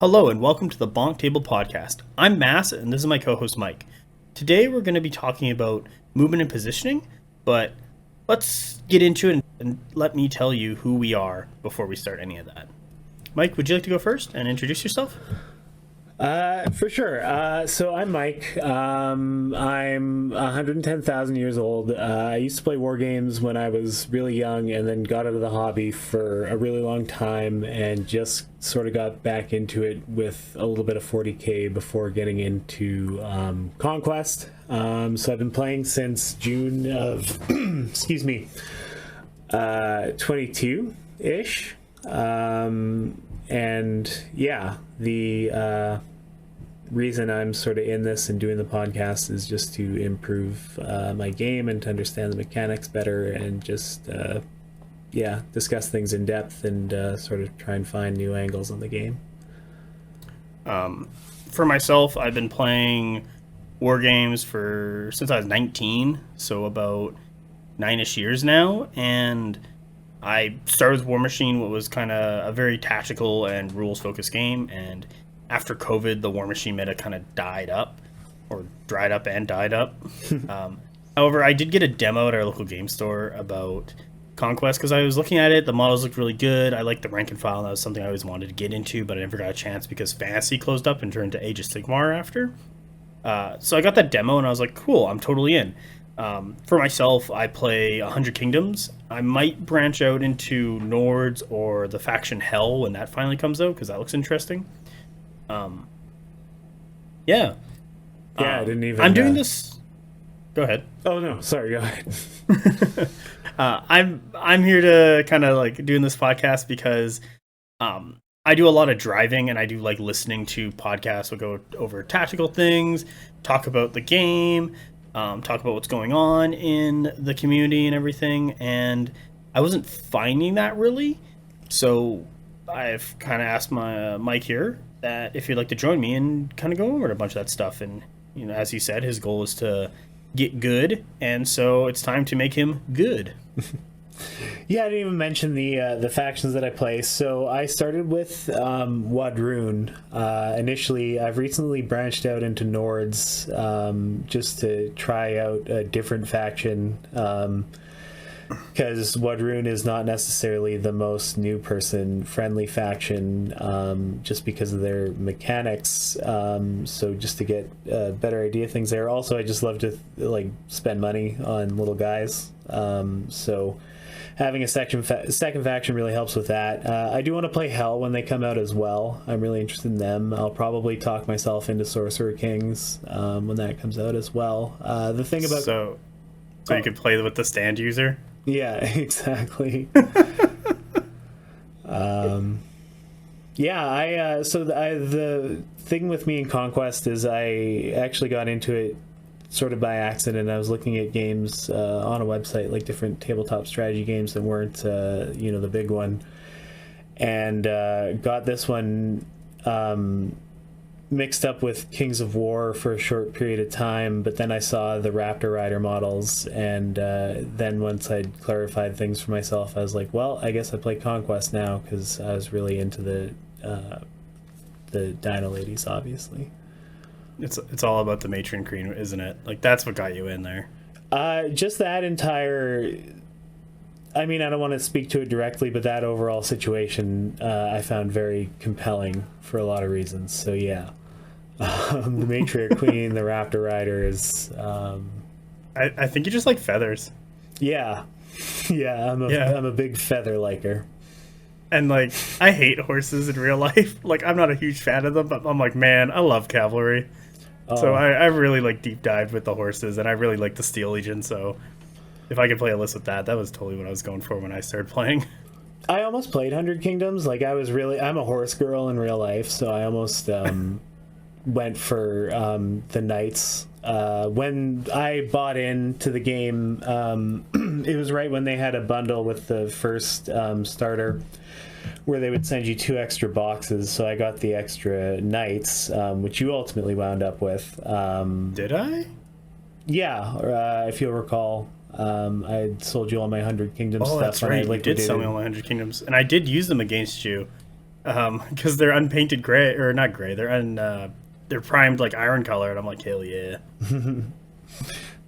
Hello and welcome to the BonkTable Podcast. I'm Mass and this is my co-host Mike. Today we're going to be talking about movement and positioning, but let's get into it and let me tell you who we are before we start any of that. Mike, would you like to go first and introduce yourself? For sure. So I'm Mike. I'm 110,000 years old. I used to play war games when I was really young and then got out of the hobby for a really long time and just sort of got back into it with a little bit of 40K before getting into Conquest. So I've been playing since June of, 22-ish. And yeah, the reason I'm sort of in this and doing the podcast is just to improve my game and to understand the mechanics better and just discuss things in depth and sort of try and find new angles on the game. For myself, I've been playing war games since I was 19, so about 9-ish years now, and I started with War Machine, what was kind of a very tactical and rules-focused game, and after COVID, the War Machine meta kind of dried up. However, I did get a demo at our local game store about Conquest, because I was looking at it, the models looked really good, I liked the rank and file, and that was something I always wanted to get into, but I never got a chance because Fantasy closed up and turned to Age of Sigmar after. So I got that demo, and I was like, cool, I'm totally in. For myself, I play 100 Kingdoms. I might branch out into Nords or the faction Hell when that finally comes out, because that looks interesting. I didn't even... I'm doing this... Go ahead. Oh, no, sorry, go ahead. I'm here to kind of like doing this podcast because I do a lot of driving and I do like listening to podcasts. We'll go over tactical things, talk about the game, talk about what's going on in the community and everything, and I wasn't finding that really, so I've kind of asked my Mike here that if you'd like to join me and kind of go over a bunch of that stuff. And you know, as he said, his goal is to get good, and so it's time to make him good. Yeah, I didn't even mention the factions that I play. So I started with Wadrun. Initially, I've recently branched out into Nords just to try out a different faction, because Wadrun is not necessarily the most new person friendly faction, just because of their mechanics. So just to get a better idea of things there. Also, I just love to like spend money on little guys. So having a second faction really helps with that. I do want to play Hell when they come out as well. I'm really interested in them. I'll probably talk myself into Sorcerer Kings when that comes out as well. The thing about so you can play with the stand user. Yeah, exactly. The thing with me in Conquest is I actually got into it sort of by accident. I was looking at games on a website, like different tabletop strategy games that weren't the big one, and got this one mixed up with Kings of War for a short period of time, but then I saw the Raptor Rider models, and then once I'd clarified things for myself, I was like, well, I guess I play Conquest now, because I was really into the Dino Ladies, obviously. It's all about the Matron Queen, isn't it? Like, that's what got you in there. Just that entire... I mean, I don't want to speak to it directly, but that overall situation I found very compelling for a lot of reasons. So, yeah. The Matriarch Queen, the Raptor Riders. I think you just like feathers. Yeah. Yeah, I'm a big feather liker. And, like, I hate horses in real life. Like, I'm not a huge fan of them, but I'm like, man, I love cavalry. So I really, like, deep dived with the horses, and I really like the Steel Legion, so... If I could play a list with that was totally what I was going for when I started playing. I almost played 100 Kingdoms. Like, I'm a horse girl in real life, so I almost went for the Knights. When I bought into the game, it was right when they had a bundle with the first starter where they would send you 2 extra boxes, so I got the extra Knights, which you ultimately wound up with. Did I? Yeah, if you'll recall. I sold you all my 100 Kingdoms stuff. That's right. You did sell me all my 100 Kingdoms. And I did use them against you because they're unpainted gray, or not gray. They're primed like iron color, and I'm like, hell yeah.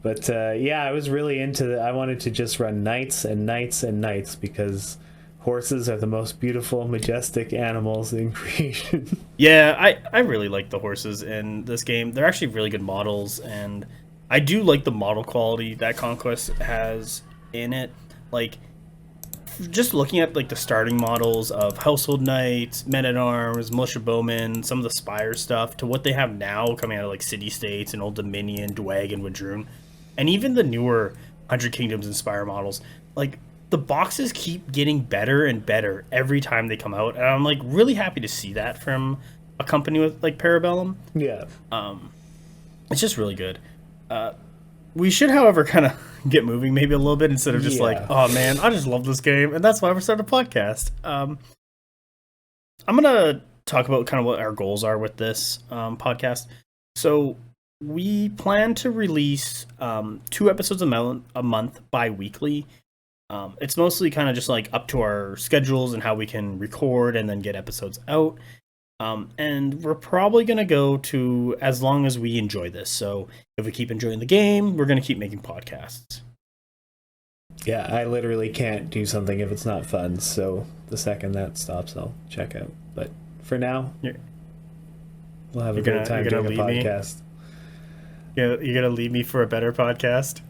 But yeah, I was really into I wanted to just run knights and knights and knights because horses are the most beautiful, majestic animals in creation. Yeah, I really like the horses in this game. They're actually really good models, and I do like the model quality that Conquest has in it. Like, just looking at like the starting models of household knights, men-at-arms, militia bowmen, some of the spire stuff, to what they have now coming out of like city states and Old Dominion, Dwag, and Wadroon, and even the newer Hundred Kingdoms and spire models. Like, the boxes keep getting better and better every time they come out, and I'm like really happy to see that from a company with like Parabellum. Yeah. It's just really good. We should, however, kind of get moving maybe a little bit instead of just like, oh man, I just love this game, and that's why we're starting a podcast. I'm gonna talk about kind of what our goals are with this podcast. So we plan to release 2 episodes a month bi-weekly. It's mostly kind of just like up to our schedules and how we can record and then get episodes out. And we're probably going to go to as long as we enjoy this. So if we keep enjoying the game, we're going to keep making podcasts. Yeah, I literally can't do something if it's not fun. So the second that stops, I'll check out. But for now, we'll have a good time doing a podcast. Yeah, you're going to leave me for a better podcast?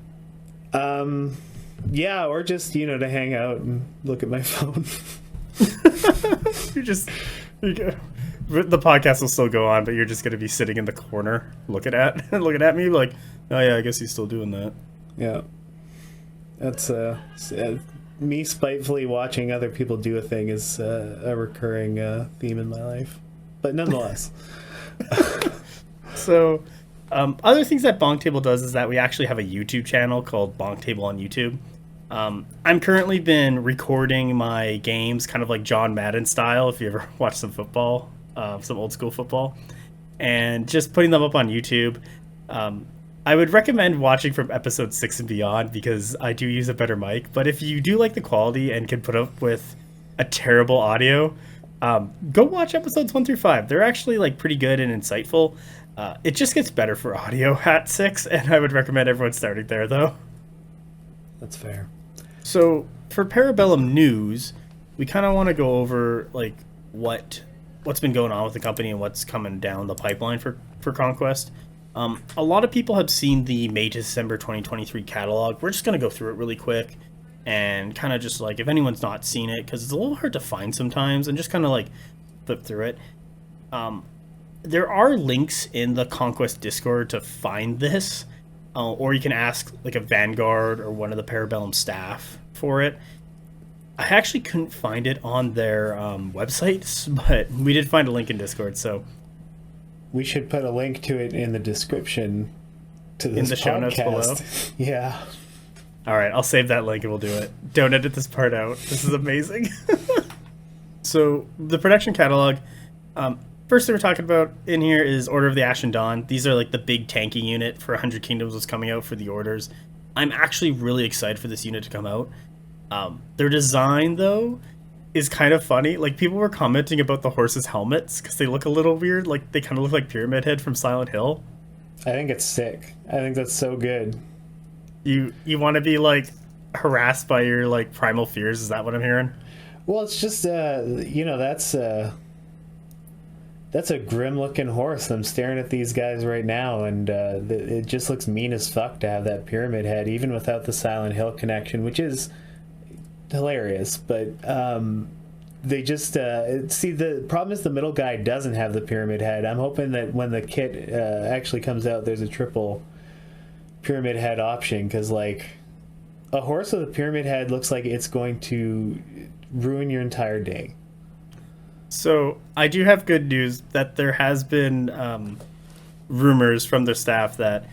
Yeah, or just, to hang out and look at my phone. The podcast will still go on, but you're just going to be sitting in the corner looking at me like, oh yeah, I guess he's still doing that. Yeah. That's me spitefully watching other people do a thing is a recurring theme in my life. But nonetheless. So, other things that BonkTable does is that we actually have a YouTube channel called BonkTable on YouTube. I'm currently been recording my games kind of like John Madden style, if you ever watch some football, some old school football, and just putting them up on YouTube. I would recommend watching from episode 6 and beyond because I do use a better mic, but if you do like the quality and can put up with a terrible audio, go watch episodes 1 through 5. They're actually like pretty good and insightful. It just gets better for audio at 6, and I would recommend everyone starting there though. That's fair. So for Parabellum news, we kind of want to go over like what's been going on with the company and what's coming down the pipeline for Conquest. A lot of people have seen the May to December 2023 catalog. We're just going to go through it really quick and kind of just like, if anyone's not seen it, because it's a little hard to find sometimes, and just kind of like flip through it. There are links in the Conquest Discord to find this, or you can ask like a Vanguard or one of the Parabellum staff for it. I actually couldn't find it on their websites, but we did find a link in Discord, so we should put a link to it in the description to this in the show notes below. Yeah. All right, I'll save that link and we'll do it. Don't edit this part out. This is amazing. So the production catalog, first thing we're talking about in here is Order of the Ashen Dawn. These are like the big tanky unit for 100 Kingdoms was coming out for the orders. I'm actually really excited for this unit to come out. Their design, though, is kind of funny. Like, people were commenting about the horses' helmets because they look a little weird. Like, they kind of look like Pyramid Head from Silent Hill. I think it's sick. I think that's so good. You want to be, like, harassed by your, like, primal fears? Is that what I'm hearing? Well, it's just, that's a grim-looking horse. I'm staring at these guys right now, and it just looks mean as fuck to have that Pyramid Head, even without the Silent Hill connection, which is hilarious. But they just see, the problem is the middle guy doesn't have the Pyramid Head. I'm hoping that when the kit actually comes out, there's a triple Pyramid Head option, because like a horse with a Pyramid Head looks like it's going to ruin your entire day. So I do have good news that there has been rumors from their staff that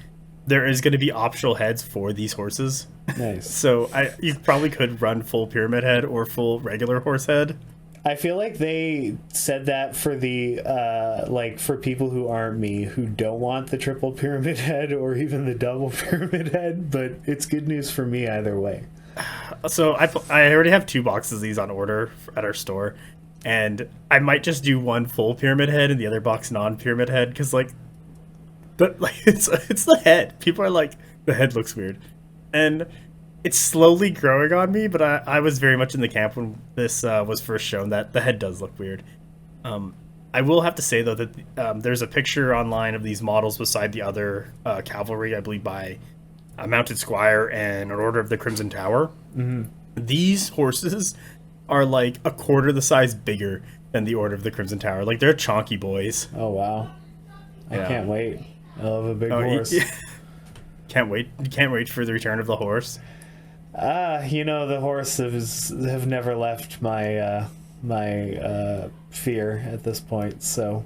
there is going to be optional heads for these horses. Nice. So you probably could run full Pyramid Head or full regular horse head. I feel like they said that for the for people who aren't me, who don't want the triple Pyramid Head or even the double Pyramid Head, but it's good news for me either way. So I already have 2 boxes of these on order at our store. and I might just do one full pyramid head and the other box non-pyramid head because like, but like it's the head. People are like, the head looks weird, and it's slowly growing on me. But I was very much in the camp when this was first shown that the head does look weird. I will have to say though that there's a picture online of these models beside the other cavalry, I believe by a Mounted Squire and an Order of the Crimson Tower. Mm-hmm. These horses are like a quarter the size bigger than the Order of the Crimson Tower. Like, they're chonky boys. Oh, wow. I Yeah. can't wait. I love a big horse. Can't wait for the return of the horse. The horses have never left my fear at this point, so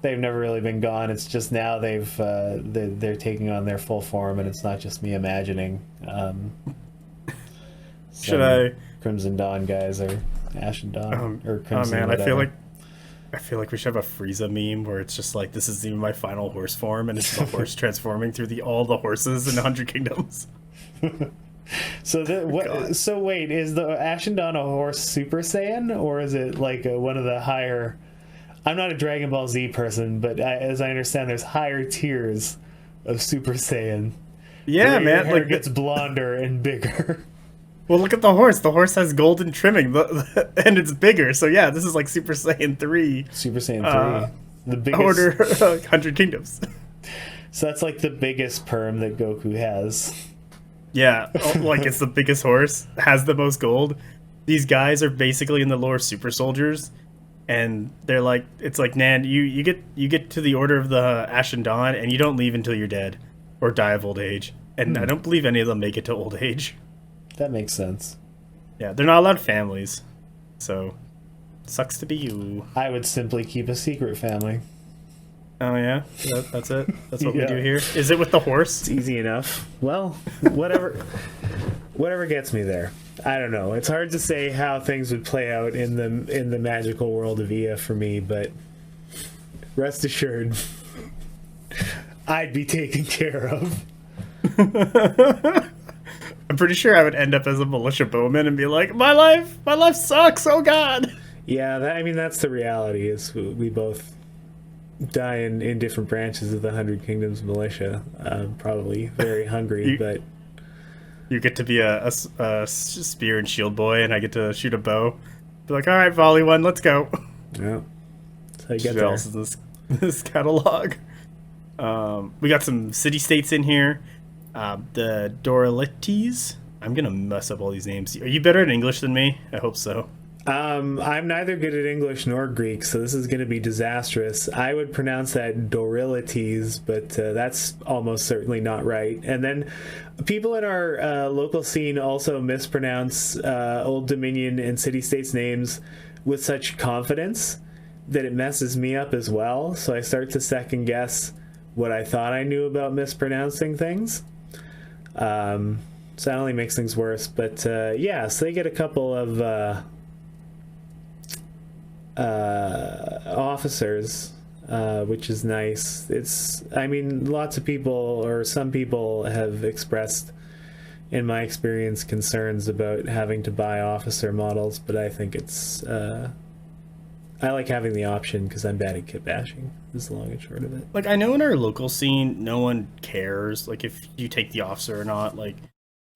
they've never really been gone. It's just now they're taking on their full form, and it's not just me imagining. Should I? Crimson Dawn guys or Ashen Dawn or Crimson? Oh man, whatever. I feel like we should have a Frieza meme where it's just like, this is even my final horse form, and it's the horse transforming through all the horses in 100 Kingdoms. So So wait, is the Ashen Dawn a horse Super Saiyan, or is it like one of the higher? I'm not a Dragon Ball Z person, but as I understand, there's higher tiers of Super Saiyan. Yeah, where man. your hair Like, gets blonder and bigger. well, look at the horse. The horse has golden trimming, and it's bigger. So yeah, this is like Super Saiyan 3. Super Saiyan 3, the biggest Order 100 Kingdoms. So that's like the biggest perm that Goku has. Yeah, like it's the biggest horse, has the most gold. These guys are basically in the lore super soldiers, and they're like, it's like, Nan, you get to the Order of the Ashen Dawn, and you don't leave until you're dead or die of old age. And I don't believe any of them make it to old age. That makes sense. Yeah, they're not allowed families, so sucks to be you. I would simply keep a secret family. Oh yeah, that's it. That's what Yeah. we do here. Is it with the horse? It's easy enough. Well, whatever gets me there. I don't know. It's hard to say how things would play out in the magical world of Ia for me, but rest assured, I'd be taken care of. I'm pretty sure I would end up as a militia bowman and be like, my life sucks. Oh God. Yeah, that's the reality. Is we both die in different branches of the 100 Kingdoms militia. Probably very hungry, but you get to be a spear and shield boy, and I get to shoot a bow. Be like, all right, volley one, let's go. yeah. So I get What else is this catalog? We got some city states in here. The Doralites. I'm gonna mess up all these names. Are you better at English than me? I hope so. I'm neither good at English nor Greek, so this is going to be disastrous. I would pronounce that Dorilites, but that's almost certainly not right. And then people in our local scene also mispronounce Old Dominion and city-states names with such confidence that it messes me up as well. So I start to second guess what I thought I knew about mispronouncing things. So that only makes things worse. But so they get a couple of officers, which is nice. Lots of people, or some people, have expressed, in my experience, concerns about having to buy officer models, but I think it's I like having the option because I'm bad at kit bashing, is the long and short of it. Like, I know in our local scene, no one cares, like, if you take the officer or not. Like,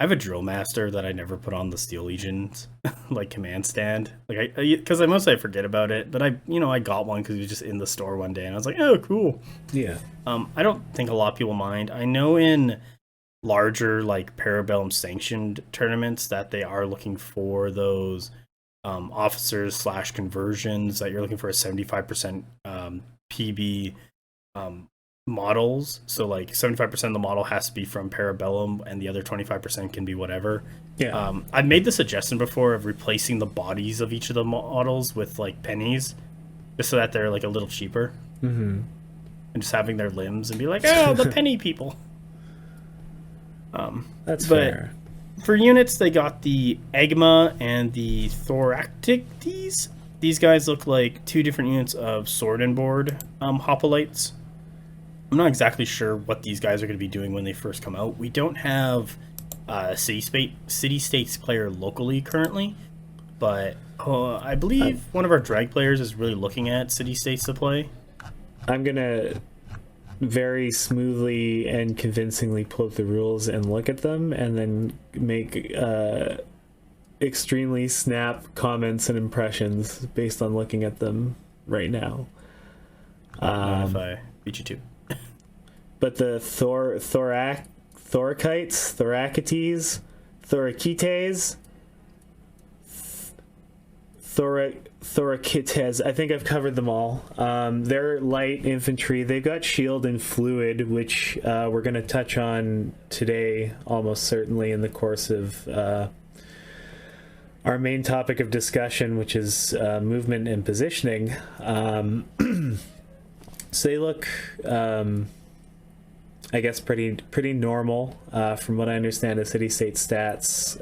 I have a drill master that I never put on the Steel Legion's like command stand, like because I mostly forget about it. But I got one because he was just in the store one day, and I was like, oh, cool. Yeah. I don't think a lot of people mind. I know in larger like Parabellum sanctioned tournaments that they are looking for those officers / conversions, that you're looking for a 75% PB models. So like 75% of the model has to be from Parabellum, and the other 25% can be whatever. Yeah. I've made the suggestion before of replacing the bodies of each of the models with like pennies, just so that they're like a little cheaper. Mm-hmm. And just having their limbs and be like, oh, the penny people. That's fair. For units, they got the Egma and the Thoractides. These guys look like two different units of sword and board hoplites. I'm not exactly sure what these guys are going to be doing when they first come out. We don't have a City States player locally currently, but I believe one of our drag players is really looking at city-states to play. I'm gonna very smoothly and convincingly pull up the rules and look at them, and then make extremely snap comments and impressions based on looking at them right now. If I beat you too. But the Thorakites, Thorakites, Thorakites, Thorakites, I think I've covered them all. They're light infantry. They've got shield and fluid, which we're going to touch on today, almost certainly in the course of our main topic of discussion, which is movement and positioning. So they look, I guess, pretty normal from what I understand of city-state stats.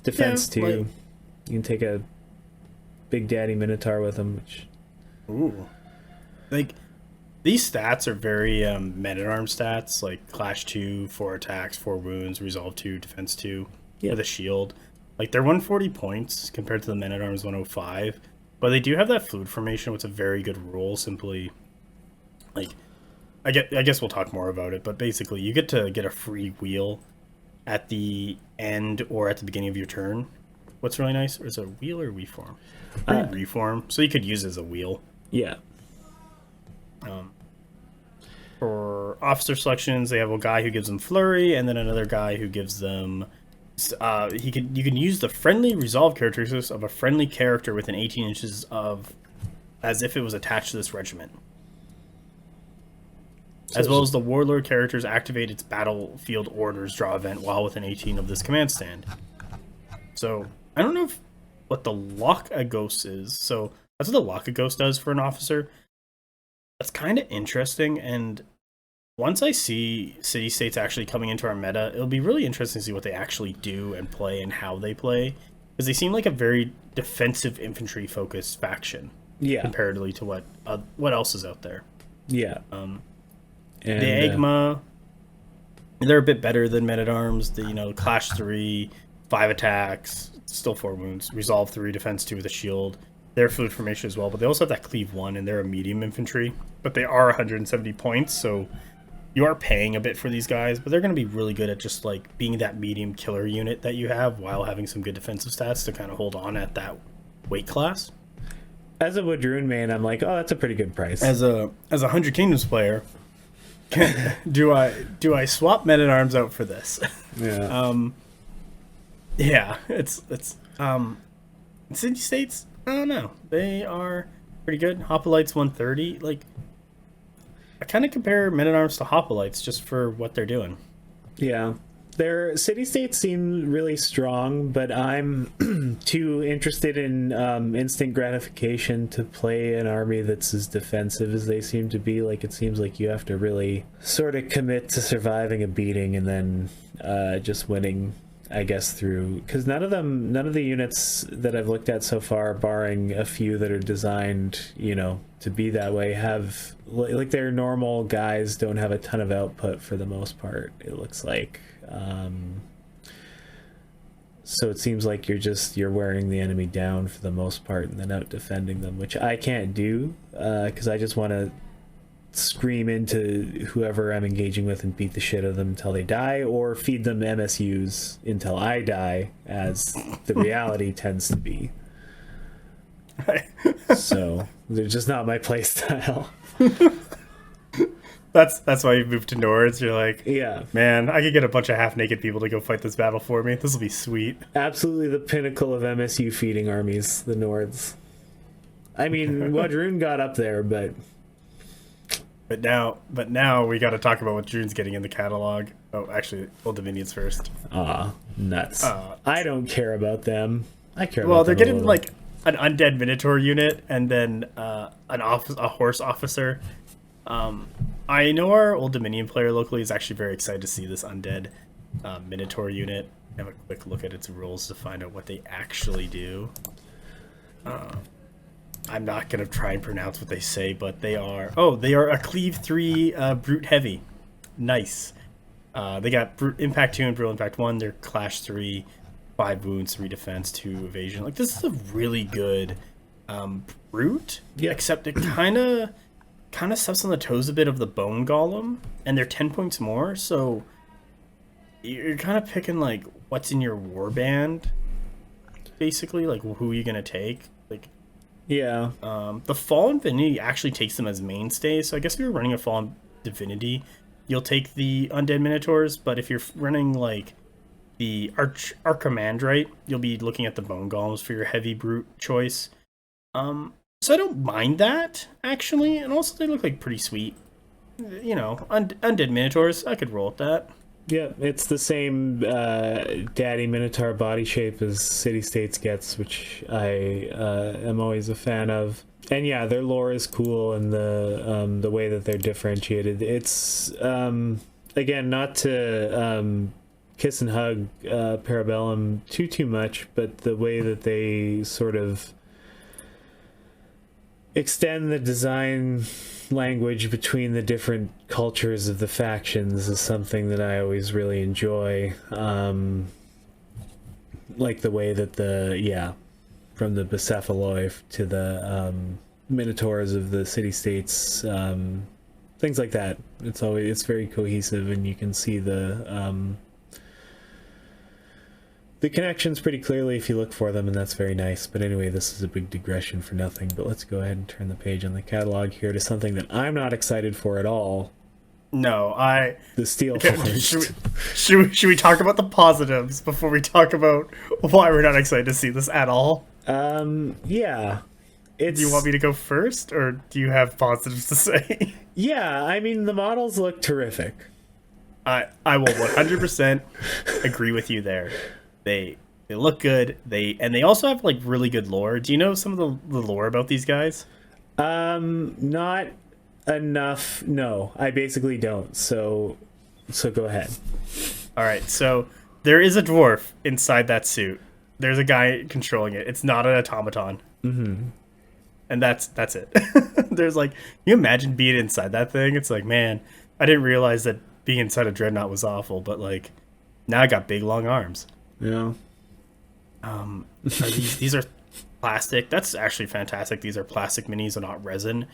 Defense too. Like, you can take a Big Daddy Minotaur with them, which... Ooh. Like, these stats are very men-at-arm stats, like Clash 2, 4 attacks, 4 wounds, Resolve 2, Defense 2, with a shield. Like, they're 140 points compared to the men-at-arms 105, but they do have that fluid formation, which is a very good rule, simply... Like, I guess we'll talk more about it, but basically, you get to get a free wheel at the end or at the beginning of your turn. What's really nice is a wheel or reform. Reform, so you could use it as a wheel. Yeah. For officer selections, they have a guy who gives them flurry, and then another guy who gives them. You can use the friendly resolve characteristics of a friendly character within 18 inches of, as if it was attached to this regiment. As well as the warlord characters activate its battlefield orders draw event while within 18 of this command stand. So I don't know what the lock a ghost is. So that's what the lock a ghost does for an officer. That's kind of interesting. And once I see city states actually coming into our meta, it'll be really interesting to see what they actually do and play and how they play, because they seem like a very defensive infantry focused faction. Yeah. Comparatively to what else is out there. Yeah. The Agma, they're a bit better than Men-at-Arms. Clash 3, 5 attacks, still 4 wounds, Resolve 3, Defense 2 with a shield. They're fluid formation as well, but they also have that Cleave 1, and they're a medium infantry. But they are 170 points, so you are paying a bit for these guys, but they're going to be really good at just like being that medium killer unit that you have while having some good defensive stats to kind of hold on at that weight class. As a Woodrune main, I'm like, oh, that's a pretty good price. As a 100 Kingdoms player, do I swap Men-at-Arms out for this? Yeah. It's city states. I don't know. They are pretty good. Hoplites 130. Like, I kind of compare Men-at-Arms to Hoplites just for what they're doing. Yeah. Their city-states seem really strong, but I'm too interested in instant gratification to play an army that's as defensive as they seem to be. Like, it seems like you have to really sort of commit to surviving a beating and then just winning, I guess, through... Because none of the units that I've looked at so far, barring a few that are designed, to be that way, have... Like, their normal guys don't have a ton of output for the most part, it looks like. So it seems like you're wearing the enemy down for the most part and then out defending them, which I can't do because I just want to scream into whoever I'm engaging with and beat the shit out of them until they die, or feed them MSUs until I die, as the reality tends to be. So they're just not my play style. That's why you moved to Nords. You're like, yeah, man, I could get a bunch of half-naked people to go fight this battle for me. This will be sweet. Absolutely the pinnacle of MSU feeding armies, the Nords. I mean, Woodrune got up there, but now we got to talk about what Drune's getting in the catalog. Oh, actually, Old Dominions first. Nuts. I don't care about them. I care. Well, about they're them getting like an undead Minotaur unit and then a horse officer. I know our Old Dominion player locally is actually very excited to see this undead Minotaur unit. Have a quick look at its rules to find out what they actually do. I'm not going to try and pronounce what they say, but they are a Cleave 3 Brute Heavy. Nice. They got Brute Impact 2 and Brutal Impact 1. They're Clash 3. 5 wounds, 3 defense, 2 evasion. Like, this is a really good brute. Yeah. Except it kind of steps on the toes a bit of the bone golem, and they're 10 points more. So you're kind of picking like what's in your warband, basically. Like, who are you gonna take? Like, yeah. The Fallen Divinity actually takes them as mainstay. So I guess if you're running a Fallen Divinity, you'll take the Undead Minotaurs. But if you're running like the Archimandrite, you'll be looking at the Bone Golems for your heavy brute choice. So I don't mind that, actually, and also they look like pretty sweet. You know, Undead Minotaurs, I could roll with that. Yeah, it's the same daddy Minotaur body shape as City States gets, which I am always a fan of. And yeah, their lore is cool, and the way that they're differentiated. It's, again, not to kiss and hug Parabellum too much, but the way that they sort of extend the design language between the different cultures of the factions is something that I always really enjoy. Like the way that from the Bucephaloi to the Minotaurs of the city-states, things like that. It's very cohesive, and you can see the connections pretty clearly if you look for them, and that's very nice. But anyway, this is a big digression for nothing. But let's go ahead and turn the page on the catalog here to something that I'm not excited for at all. No, the Steel Forged. Should we talk about the positives before we talk about why we're not excited to see this at all? Yeah. Do you want me to go first, or do you have positives to say? Yeah, I mean, the models look terrific. I will 100% agree with you there. They look good. They also have like really good lore. Do you know some of the lore about these guys? Not enough. No, I basically don't. So go ahead. All right. So there is a dwarf inside that suit. There's a guy controlling it. It's not an automaton. Mm-hmm. And that's it. There's like, can you imagine being inside that thing? It's like, man, I didn't realize that being inside a dreadnought was awful, but like now I got big long arms. Yeah. These are plastic. That's actually fantastic. These are plastic minis and not resin.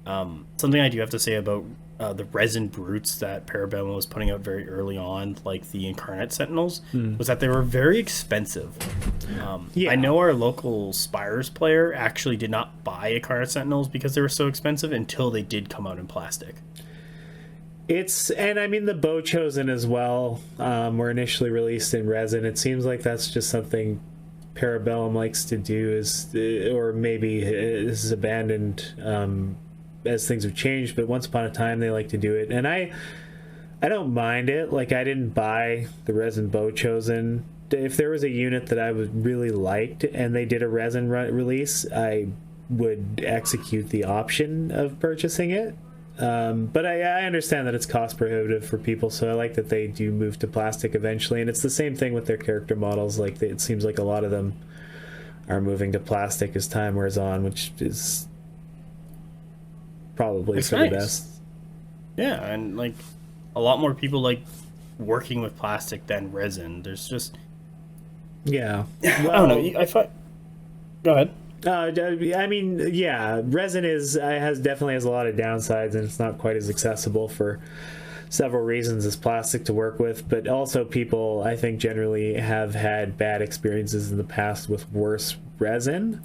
Something I do have to say about the resin brutes that Parabellum was putting out very early on, like the Incarnate Sentinels, was that they were very expensive. I know our local Spires player actually did not buy Incarnate Sentinels because they were so expensive until they did come out in plastic. And I mean, the Bow Chosen as well were initially released in resin. It seems like that's just something Parabellum likes to do, or maybe this is abandoned as things have changed, but once upon a time they like to do it. And I don't mind it. Like, I didn't buy the resin Bow Chosen. If there was a unit that I would really liked and they did a resin release, I would execute the option of purchasing it. But I understand that it's cost prohibitive for people, so I like that they do move to plastic eventually. And it's the same thing with their character models. Like, it seems like a lot of them are moving to plastic as time wears on, which is probably for the best. Yeah, and like a lot more people like working with plastic than resin. There's just well, I don't know. I thought. Go ahead. I mean, yeah, resin definitely has a lot of downsides, and it's not quite as accessible for several reasons as plastic to work with. But also, people, I think, generally have had bad experiences in the past with worse resin.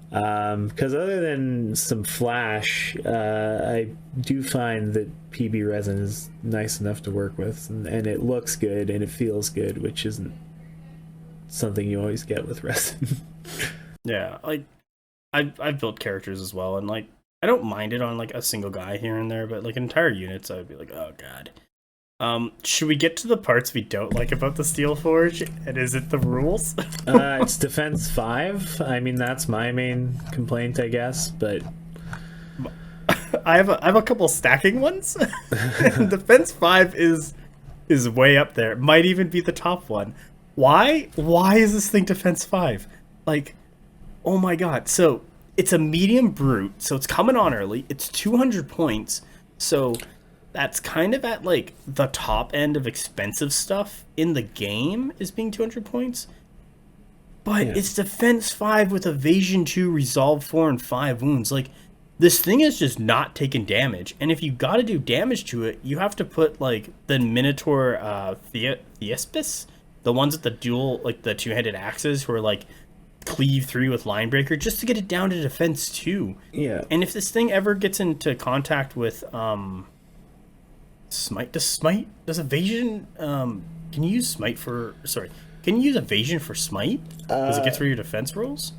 Because other than some flash, I do find that PB resin is nice enough to work with, and it looks good and it feels good, which isn't something you always get with resin. Yeah, like I've built characters as well, and like I don't mind it on like a single guy here and there, but like entire units, I would be like, oh god. Should we get to the parts we don't like about the Steel Forge? And is it the rules? It's defense 5. I mean, that's my main complaint, I guess, but I have a couple stacking ones. Defense 5 is way up there. It might even be the top one. Why is this thing defense 5? Like, oh my god. So it's a medium brute, so it's coming on early. It's 200 points. So that's kind of at like the top end of expensive stuff in the game is being 200 points. But it's defense 5 with evasion 2, resolve 4, and 5 wounds. Like, this thing is just not taking damage. And if you got to do damage to it, you have to put, like, the Minotaur Thespis, the ones with the dual, like, the two-handed axes who are, like, cleave 3 with line breaker, just to get it down to defense 2. Yeah. And if this thing ever gets into contact with Smite, does evasion, can you use Smite for, can you use evasion for Smite? Does it get through your defense rolls?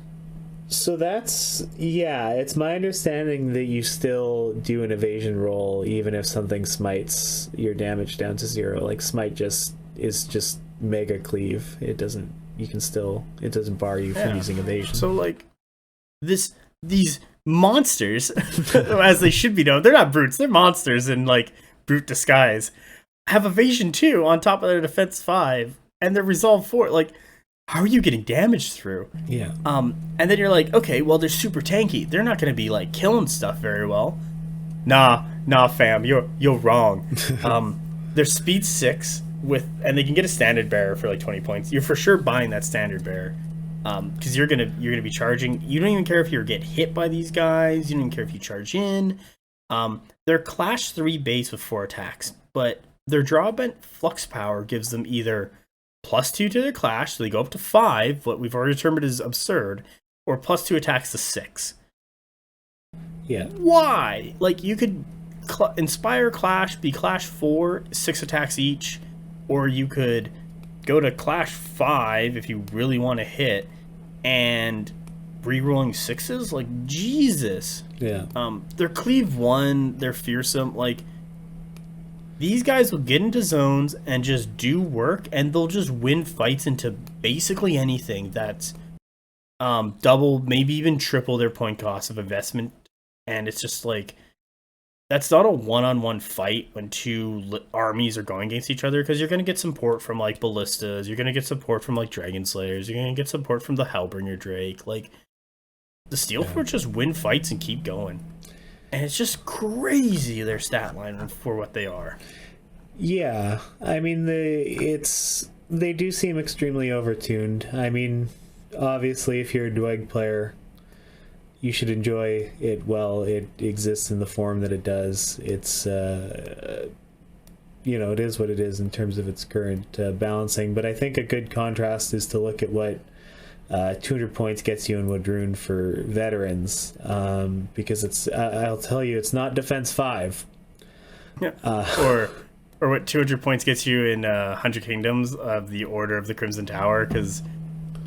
So it's my understanding that you still do an evasion roll even if something smites your damage down to 0. Like, Smite is just mega cleave. It doesn't bar you from using evasion. So, like, these monsters, as they should be known, they're not brutes, they're monsters in, like, brute disguise, have evasion 2 on top of their defense 5, and their resolve 4. Like, how are you getting damage through? Yeah. And then you're like, okay, well, they're super tanky. They're not going to be, like, killing stuff very well. Nah, fam, you're wrong. They're speed 6 and they can get a standard bearer for like 20 points. You're for sure buying that standard bearer, because you're gonna be charging. You don't even care if you get hit by these guys. You don't even care if you charge in. They're Clash 3 base with 4 attacks, but their drawbent flux power gives them either +2 to their clash, so they go up to 5, what we've already determined is absurd, or +2 attacks to 6. Yeah. Why? Like, you could Inspire Clash, be Clash 4, 6 attacks each, or you could go to Clash 5 if you really want to hit, and re-rolling 6s? Like, Jesus. Yeah. They're Cleave 1, they're fearsome, like, these guys will get into zones and just do work, and they'll just win fights into basically anything that's double, maybe even triple their point cost of investment. And it's just like, that's not a one-on-one fight when two armies are going against each other, because you're going to get support from, like, ballistas, you're going to get support from, like, dragon slayers, you're going to get support from the Hellbringer Drake. Like, the Steelforge just win fights and keep going. And it's just crazy, their stat line for what they are. Yeah, I mean, they do seem extremely overtuned. I mean, obviously, if you're a Dweg player, you should enjoy it while it exists in the form that it does. It's, it is what it is in terms of its current balancing. But I think a good contrast is to look at what 200 points gets you in Wadrun for veterans, because I'll tell you, it's not defense 5. Yeah. Or what 200 points gets you in 100 Kingdoms of the Order of the Crimson Tower, because,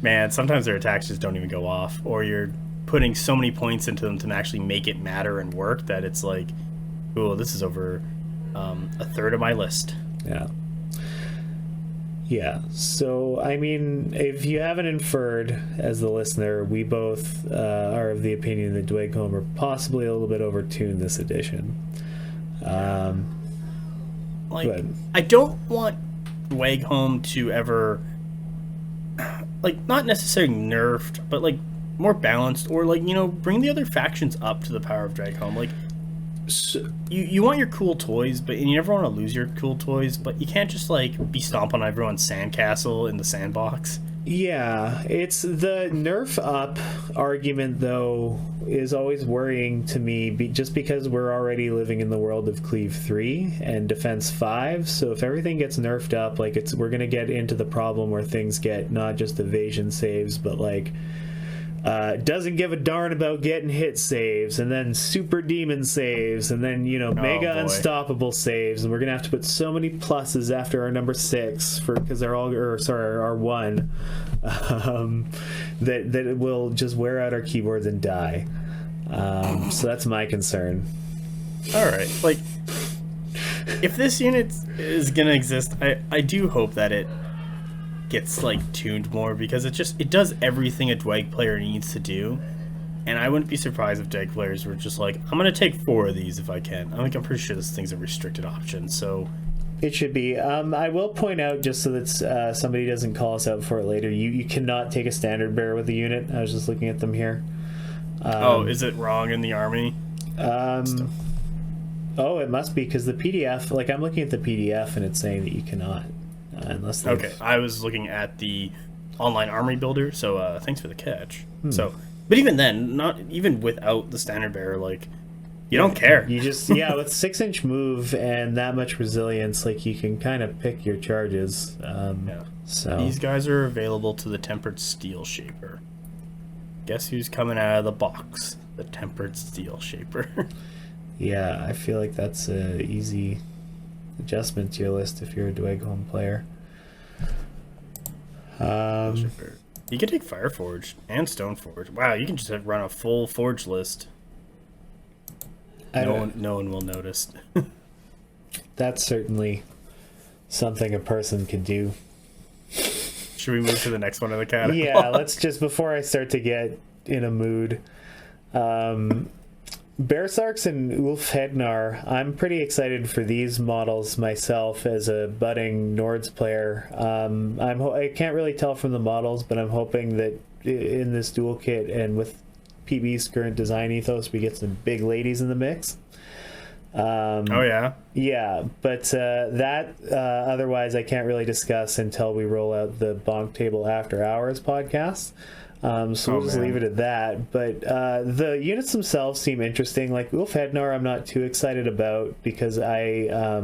man, sometimes their attacks just don't even go off, or you're putting so many points into them to actually make it matter and work that it's like, cool, this is over a third of my list. Yeah. Yeah, so, I mean, if you haven't inferred, as the listener, we both are of the opinion that Dwegcombe are possibly a little bit overtuned this edition. I don't want Dwegcombe to ever, like, not necessarily nerfed, but, like, more balanced, or, like, bring the other factions up to the power of Dwegcombe. Like, so, you want your cool toys, but you never want to lose your cool toys, but you can't just, like, be stomping on everyone's sandcastle in the sandbox. Yeah, it's the nerf up argument, though, is always worrying to me, just because we're already living in the world of Cleave 3 and Defense 5, so if everything gets nerfed up, like, we're going to get into the problem where things get not just evasion saves, but, like, doesn't give a darn about getting hit saves, and then super demon saves, and then, mega unstoppable saves, and we're gonna have to put so many pluses after our number 6 because they're all, our 1, that it will just wear out our keyboards and die. So that's my concern. All right, like, if this unit is gonna exist, I do hope that it gets, like, tuned more, because it does everything a Dweg player needs to do, and I wouldn't be surprised if Dweg players were just like, I'm gonna take 4 of these if I can. I'm pretty sure this thing's a restricted option, so it should be. I will point out, just so that somebody doesn't call us out for it later, you cannot take a standard bearer with a unit. I was just looking at them here. Is it wrong in the army? It must be, because the PDF, like, I'm looking at the PDF and it's saying that you cannot. Unless okay, I was looking at the online armory builder. So thanks for the catch. So, but even then, not even without the standard bearer, like you don't care. You just with 6-inch move and that much resilience, like you can kind of pick your charges. So these guys are available to the Tempered Steel Shaper. Guess who's coming out of the box? The Tempered Steel Shaper. Yeah, I feel like that's a easy adjustment to your list if you're a Dwagholm player. You can take Fireforge and Stoneforge. Wow, you can just run a full Forge list. No one will notice. That's certainly something a person could do. Should we move to the next one in the catalog? Yeah, let's just, before I start to get in a mood, Bearsarks and Ulfhednar, I'm pretty excited for these models myself as a budding Nords player. I can't really tell from the models, but I'm hoping that in this dual kit and with PB's current design ethos, we get some big ladies in the mix. Yeah, but otherwise I can't really discuss until we roll out the BonkTable After Hours podcast. So we'll just leave it at that. But the units themselves seem interesting. Like Ulfhednar, I'm not too excited about because I,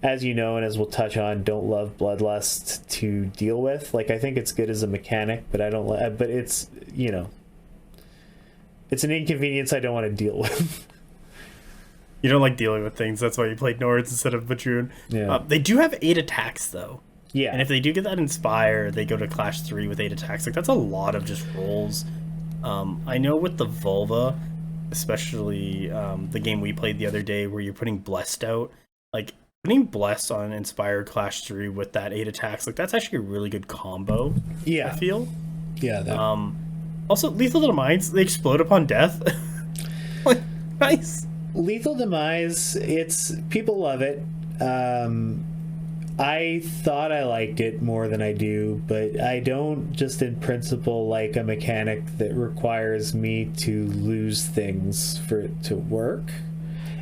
as you know, and as we'll touch on, don't love Bloodlust to deal with. Like I think it's good as a mechanic, but I don't. But it's it's an inconvenience I don't want to deal with. You don't like dealing with things. That's why you played Nords instead of Batroon. Yeah. They do have 8 attacks though. Yeah. And if they do get that Inspire, they go to Clash 3 with 8 attacks. Like that's a lot of just rolls. I know with the Vulva, especially the game we played the other day where you're putting Blessed out, like putting Blessed on Inspire Clash 3 with that 8 attacks, like that's actually a really good combo. Yeah. I feel. Yeah. Also, Lethal Demise, they explode upon death. Like, nice. Lethal Demise, people love it. I thought I liked it more than I do, but I don't just in principle like a mechanic that requires me to lose things for it to work.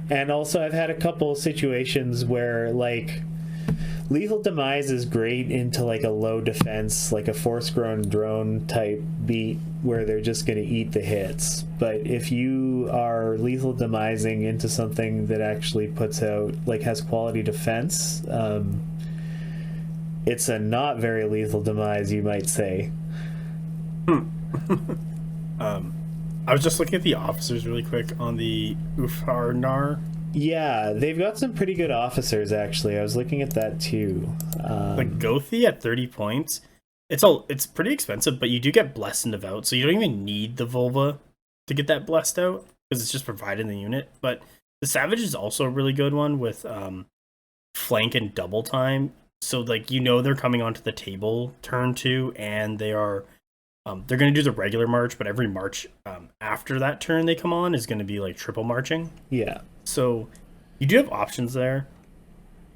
And also I've had a couple situations where like Lethal Demise is great into like a low defense, like a force-grown drone type beat where they're just going to eat the hits. But if you are Lethal Demising into something that actually puts out, like has quality defense, it's a not very lethal demise, you might say. I was just looking at the officers really quick on the Ulfhednar. Yeah, they've got some pretty good officers, actually. I was looking at that, too. Like Gothi at 30 points. It's pretty expensive, but you do get Blessed and Devout, so you don't even need the Vulva to get that Blessed out, because it's just provided in the unit. But the Savage is also a really good one with Flank and Double Time. So, like, they're coming onto the table turn 2, and they are... they're going to do the regular march, but every march after that turn they come on is going to be, like, triple marching. Yeah. So you do have options there,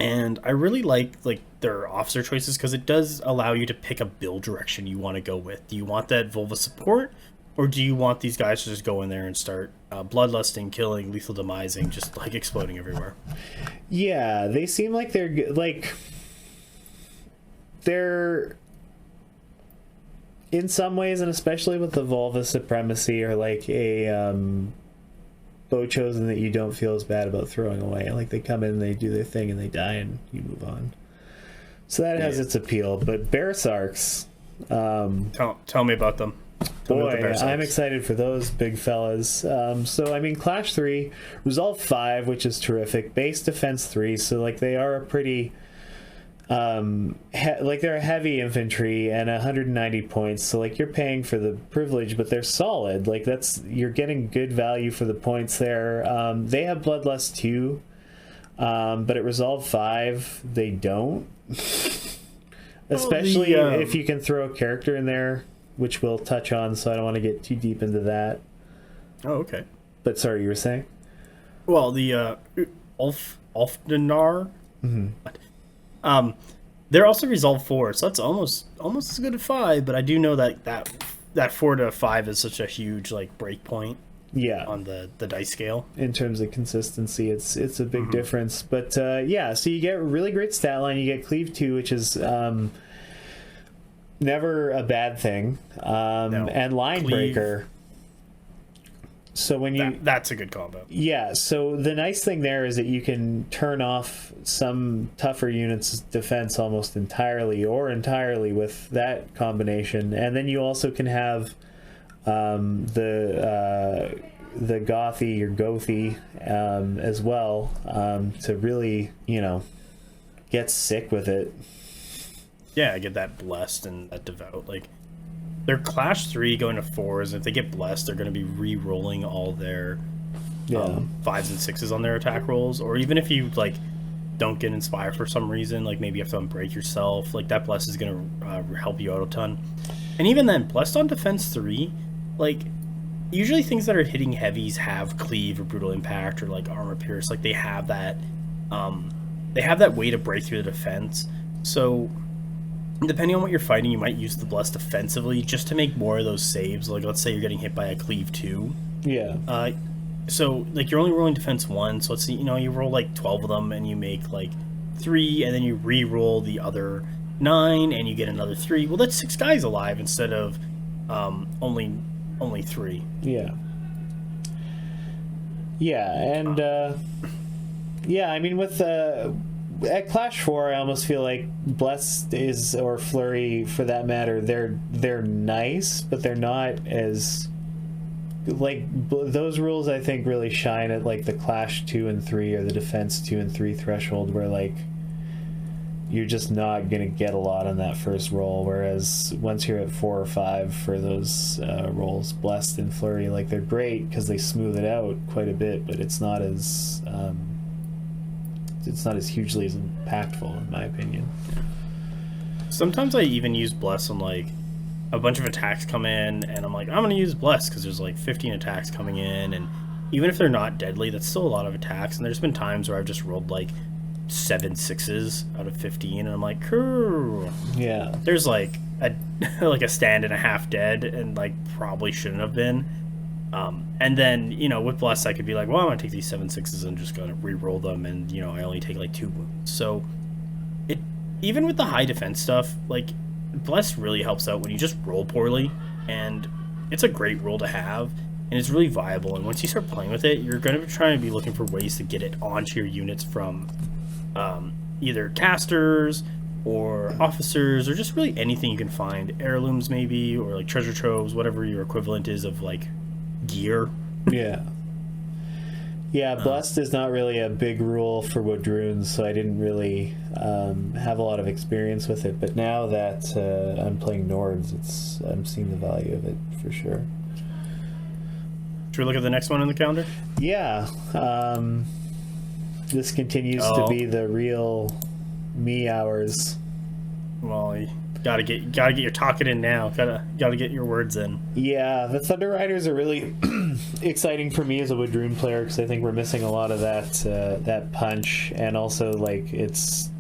and I really like their officer choices because it does allow you to pick a build direction you want to go with. Do you want that Vulva support, or do you want these guys to just go in there and start bloodlusting, killing, lethal demising, just like exploding everywhere? Yeah, they seem like they're in some ways, and especially with the Vulva supremacy, or like a bow chosen that you don't feel as bad about throwing away. Like they come in, they do their thing, and they die, and you move on. So that has its appeal. But Bearsarks, tell me about them. Boy, I'm excited for those big fellas. So I mean, Clash 3, Resolve 5, which is terrific. Base Defense 3, so like they are a pretty like they're a heavy infantry and 190 points, so like you're paying for the privilege, but they're solid. Like you're getting good value for the points there. They have Bloodlust 2, but at Resolve 5 they don't. Especially if you can throw a character in there, which we'll touch on, so I don't want to get too deep into that. Oh, okay. But sorry, you were saying? Well, the Ulfhednar, they're also Resolve 4, so that's almost as good as 5, but I do know that 4 to 5 is such a huge like break point. Yeah, on the dice scale in terms of consistency, it's a big difference. But so you get really great stat line. You get Cleave 2, which is never a bad thing. No. And line Cleave. breaker. So when you That's a good combo. yeah, so the nice thing there is that you can turn off some tougher units' defense almost entirely with that combination, and then you also can have the gothy or gothy as well to really get sick with it. Yeah, I get that blessed and that devout. Like, their Clash 3 going to 4s. If they get blessed, they're going to be re-rolling all their 5s and 6s on their attack rolls. Or even if you, like, don't get inspired for some reason, like maybe you have to unbreak yourself, like that bless is going to help you out a ton. And even then, blessed on defense 3, like, usually things that are hitting heavies have cleave or brutal impact or, like, armor pierce. Like, they have that way to break through the defense. So depending on what you're fighting, you might use the bless defensively just to make more of those saves. Like, let's say you're getting hit by a cleave 2. Yeah. So, like, you're only rolling defense 1, so let's see, you roll, like, 12 of them, and you make, like, 3, and then you re-roll the other 9, and you get another 3. Well, that's 6 guys alive instead of only 3. Yeah. Yeah, and, I mean, with at Clash 4, I almost feel like Blessed or Flurry, for that matter, they're nice, but they're not as... Like, those rules, I think, really shine at, like, the Clash 2 and 3 or the Defense 2 and 3 threshold, where, like, you're just not going to get a lot on that first roll, whereas once you're at 4 or 5 for those rolls, Blessed and Flurry, like, they're great because they smooth it out quite a bit, but it's not as hugely as impactful, in my opinion. Sometimes I even use Bless on, like, a bunch of attacks come in, and I'm like, I'm going to use Bless because there's, like, 15 attacks coming in, and even if they're not deadly, that's still a lot of attacks, and there's been times where I've just rolled, like, 7 6s out of 15, and I'm like, cool. Yeah. There's, like, a stand and a half dead, and, like, probably shouldn't have been. And then, with Bless, I could be like, well, I'm going to take these 7 6s and just going to re-roll them, and, I only take, like, 2 wounds. So, even with the high defense stuff, like, Bless really helps out when you just roll poorly, and it's a great roll to have, and it's really viable. And once you start playing with it, you're going to try and be looking for ways to get it onto your units from either casters or officers or just really anything you can find. Heirlooms maybe, or like treasure troves, whatever your equivalent is of like gear. Yeah, Blessed is not really a big rule for Woodrunes, so I didn't really have a lot of experience with it. But now that I'm playing Nords, I'm seeing the value of it for sure. Should we look at the next one on the calendar? Yeah. This continues to be the real me hours. Well, you gotta get your talking in now. Gotta get your words in. Yeah, the Thunder Riders are really exciting for me as a Woodrune player because I think we're missing a lot of that punch, and also like it's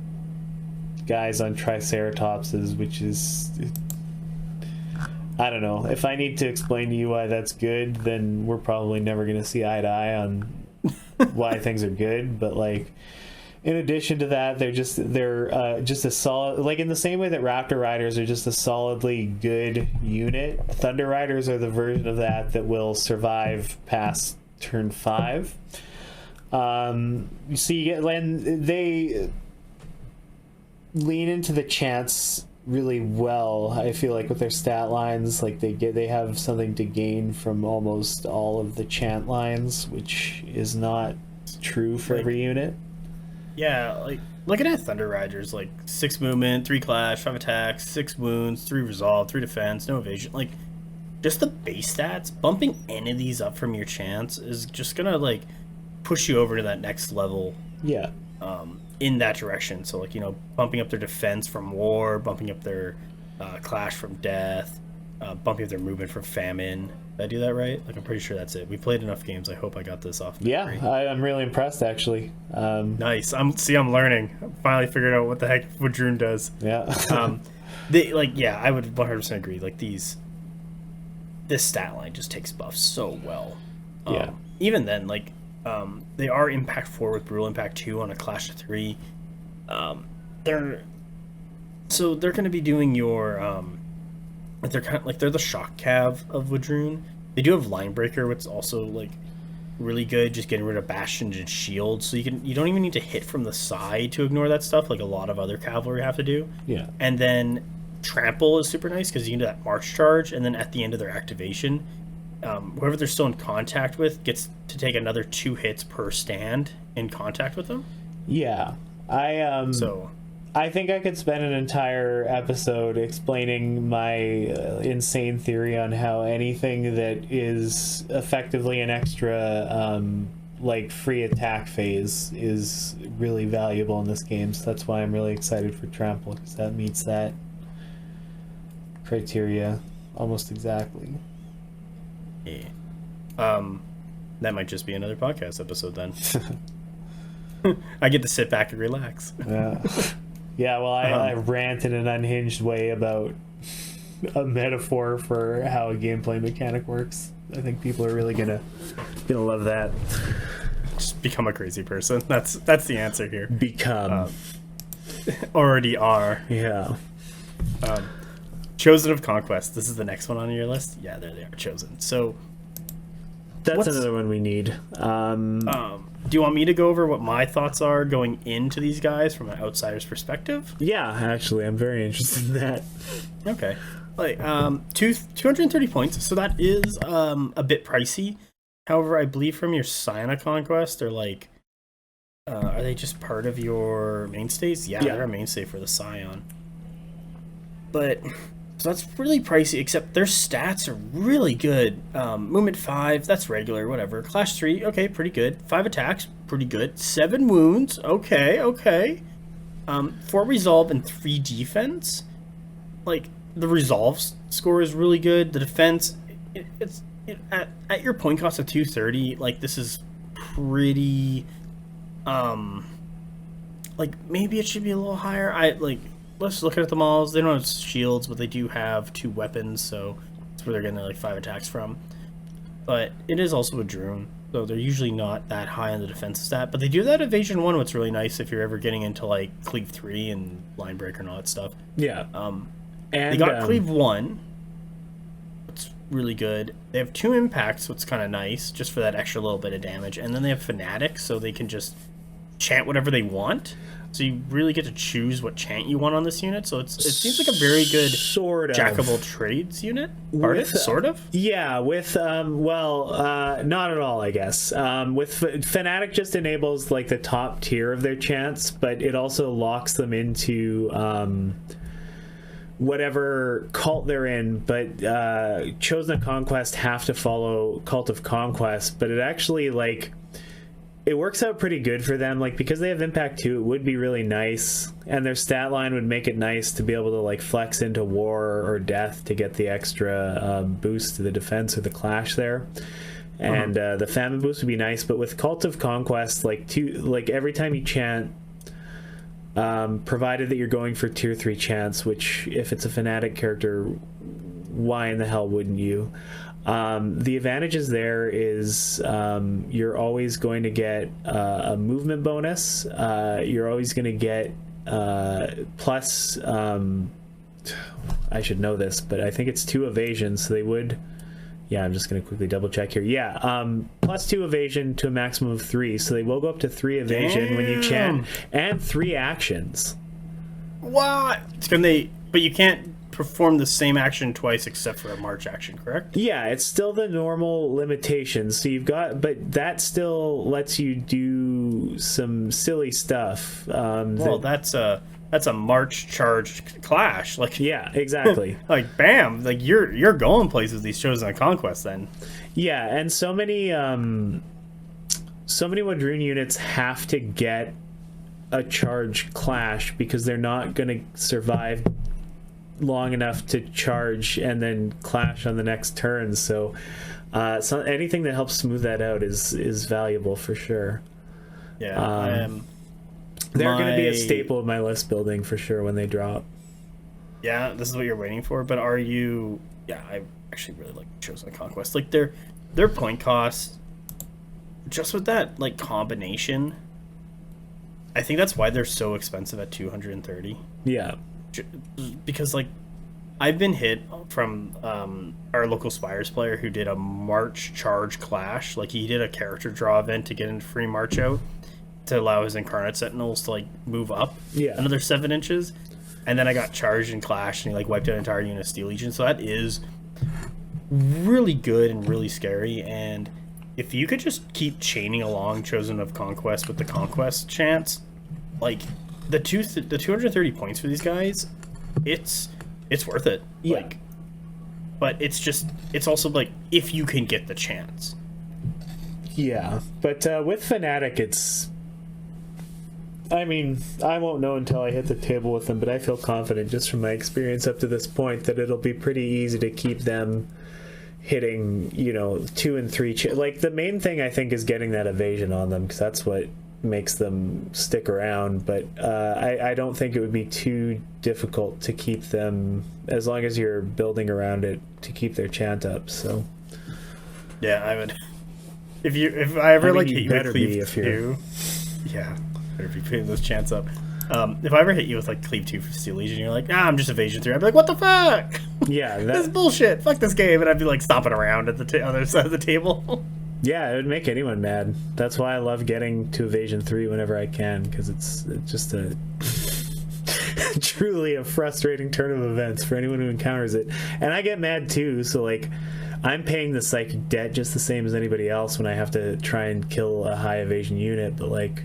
guys on Triceratopses, which is, I don't know. If I need to explain to you why that's good, then we're probably never going to see eye to eye on why things are good. But like, in addition to that, they're just a solid, like in the same way that Raptor Riders are just a solidly good unit. Thunder Riders are the version of that will survive past turn 5. You see, they lean into the chance really well. I feel like with their stat lines, like they have something to gain from almost all of the chant lines, which is not true for every unit. Yeah, like looking at Thunder Riders, like 6 movement, 3 clash, 5 attacks, 6 wounds, 3 resolve, 3 defense, no evasion. Like, just the base stats, bumping any of these up from your chance is just gonna like push you over to that next level. Yeah. In that direction. So like, bumping up their defense from war, bumping up their clash from death, bumping up their movement from famine. Did I do that right? Like, I'm pretty sure that's it. We played enough games. I hope I got this off. Yeah, I'm really impressed actually. Nice. I'm learning. I finally figured out what the heck Woodrune does. Yeah. I would 100% agree. Like this stat line just takes buffs so well. Yeah. Even then, like, they are impact 4 with brutal impact 2 on a clash of 3. They're going to be doing your like they're kind of like they're the shock cav of Wadroon. They do have line breaker, which is also like really good, just getting rid of bastions and shields, so you don't even need to hit from the side to ignore that stuff like a lot of other cavalry have to do. Yeah. And then trample is super nice because you can do that march charge, and then at the end of their activation, whoever they're still in contact with gets to take another 2 hits per stand in contact with them. Yeah. I think I could spend an entire episode explaining my insane theory on how anything that is effectively an extra like free attack phase is really valuable in this game. So that's why I'm really excited for Trample, because that meets that criteria almost exactly. Yeah. That might just be another podcast episode then. I get to sit back and relax. Yeah. Yeah, well, I rant in an unhinged way about a metaphor for how a gameplay mechanic works. I think people are really gonna love that. Just become a crazy person. That's the answer here. Become. Already are. Yeah. Chosen of Conquest. This is the next one on your list. Yeah, there they are. Chosen. So that's another one we need. Do you want me to go over what my thoughts are going into these guys from an outsider's perspective? Yeah, actually, I'm very interested in that. Okay. Like 230 points, so that is a bit pricey. However, I believe from your Scion of Conquest, they're like, are they just part of your mainstays? Yeah, they're a mainstay for the Scion. But so that's really pricey, except their stats are really good. Movement 5, that's regular, whatever. Clash 3, okay, pretty good. 5 attacks, pretty good. 7 wounds, okay. 4 resolve and 3 defense. Like, the resolve score is really good. The defense, at your point cost of 230, like, this is pretty, like, maybe it should be a little higher. Let's look at them all. They don't have shields, but they do have 2 weapons, so that's where they're getting their like 5 attacks from. But it is also a drone, so they're usually not that high on the defense stat. But they do that evasion 1, what's really nice if you're ever getting into like cleave 3 and line breaker and all that stuff. Yeah. And they got cleave 1. It's really good. They have 2 impacts, so it's kind of nice, just for that extra little bit of damage. And then they have fanatic, so they can just chant whatever they want. So you really get to choose what chant you want on this unit. So it seems like a very good jack of all trades unit. Sort of? Yeah, with not at all, I guess. With Fanatic just enables like the top tier of their chants, but it also locks them into whatever cult they're in. But Chosen of Conquest have to follow Cult of Conquest, but it actually like it works out pretty good for them, like because they have impact 2, it would be really nice, and their stat line would make it nice to be able to like flex into war or death to get the extra boost to the defense or the clash there. And the famine boost would be nice, but with Cult of Conquest, like every time you chant, provided that you're going for tier 3 chants, which if it's a fanatic character, why in the hell wouldn't you? The advantages there is you're always going to get a movement bonus. You're always going to get plus I should know this, but I think it's 2 evasion, so they would, I'm just going to quickly double check here. Plus 2 evasion to a maximum of 3, so they will go up to 3 evasion when you chant, and 3 actions. What? But you can't perform the same action twice except for a march action, correct? Yeah, it's still the normal limitations. So but that still lets you do some silly stuff. That's a march charge clash. Like, yeah, exactly. Like bam, like you're going places these Chosen of Conquest then. Yeah, and so many Wadroon units have to get a charge clash because they're not going to survive long enough to charge and then clash on the next turn. So anything that helps smooth that out is valuable for sure. Yeah, they're going to be a staple of my list building for sure when they drop. Yeah, this is what you're waiting for. But are you? Yeah, I actually really like Chosen of Conquest. Like their point costs, just with that like combination. I think that's why they're so expensive at 230. Yeah. Because like I've been hit from our local Spires player who did a March Charge Clash. Like, he did a character draw event to get a free March out to allow his Incarnate Sentinels to, like, move up another 7 inches. And then I got charged in Clash, and he, like, wiped out an entire unit of Steel Legion. So that is really good and really scary. And if you could just keep chaining along Chosen of Conquest with the Conquest chance, like, the 230 points for these guys, it's worth it. Yeah. Like, but it's also like, if you can get the chance. Yeah, but with Fnatic, it's... I mean, I won't know until I hit the table with them, but I feel confident just from my experience up to this point that it'll be pretty easy to keep them hitting, 2 and 3. Like, the main thing, I think, is getting that evasion on them, because that's what makes them stick around. But I don't think it would be too difficult to keep them, as long as you're building around it, to keep their chant up. So yeah, I would. If I ever hit you with Cleave 2, yeah, better be putting those chants up. If I ever hit you with like Cleave 2 for Steel Legion, you're like, I'm just Evasion 3. I'd be like, what the fuck? Yeah, this is bullshit. Fuck this game, and I'd be like stomping around at the other side of the table. Yeah, it would make anyone mad. That's why I love getting to Evasion 3 whenever I can, because it's just a truly a frustrating turn of events for anyone who encounters it. And I get mad too, so like, I'm paying the psychic debt just the same as anybody else when I have to try and kill a high evasion unit, but like,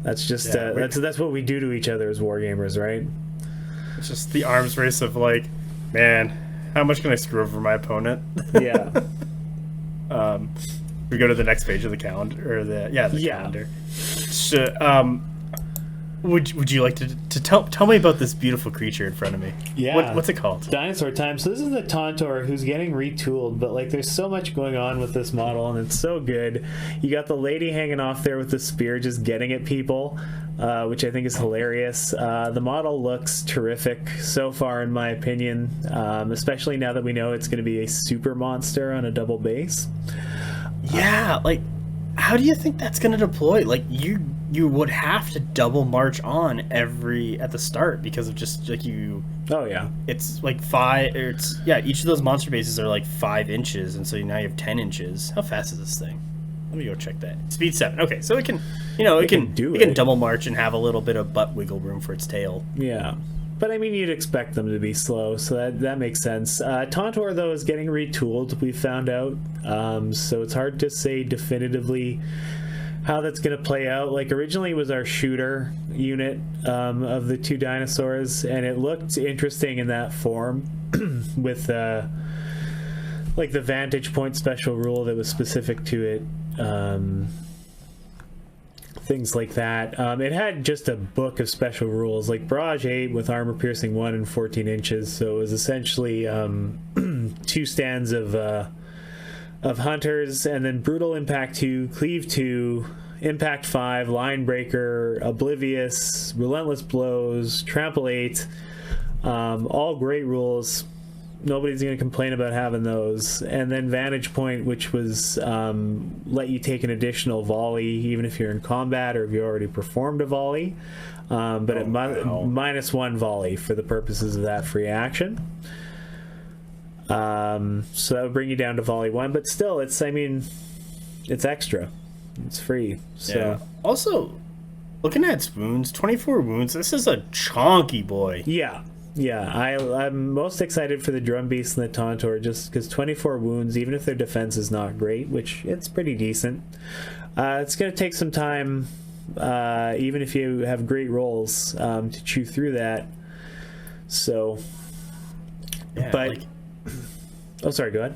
that's just that's what we do to each other as wargamers, right? It's just the arms race of like, man, how much can I screw over my opponent? Yeah. We go to the next page of the calendar, or the calendar. So, would you like to tell me about this beautiful creature in front of me? Yeah. What's it called? Dinosaur Time. So this is the Tauntaur who's getting retooled, but like there's so much going on with this model, and it's so good. You got the lady hanging off there with the spear, just getting at people, which I think is hilarious. The model looks terrific so far, in my opinion, especially now that we know it's going to be a super monster on a double base. Yeah, like, how do you think that's going to deploy? Like, you would have to double march on at the start, because of just like Oh yeah, it's like each of those monster bases are like 5 inches, and so now you have 10 inches. How fast is this thing? Let me go check that. Speed 7. Okay, so it can it can double march and have a little bit of butt wiggle room for its tail. Yeah. But I mean, you'd expect them to be slow, so that makes sense. Tauntaur, though, is getting retooled, we found out. So it's hard to say definitively how that's going to play out. Like, originally it was our shooter unit of the 2 dinosaurs, and it looked interesting in that form with like the vantage point special rule that was specific to it. Things like that. It had just a book of special rules, like Barrage 8 with armor piercing 1 and 14 inches. So it was essentially 2 stands of hunters, and then brutal impact 2, cleave 2, impact 5, line breaker, oblivious, relentless blows, trample 8. All great rules. Nobody's going to complain about having those. And then Vantage Point, which was let you take an additional volley even if you're in combat or if you already performed a volley. But -1 volley for the purposes of that free action. So that would bring you down to volley 1. But still, it's extra. It's free. So. Yeah. Also, looking at its wounds, 24 wounds, this is a chonky boy. Yeah. Yeah, I'm most excited for the Drum Beast and the Tauntaur, just because 24 wounds, even if their defense is not great, which it's pretty decent, it's going to take some time, even if you have great rolls, to chew through that. So, yeah, but... Oh, sorry, go ahead.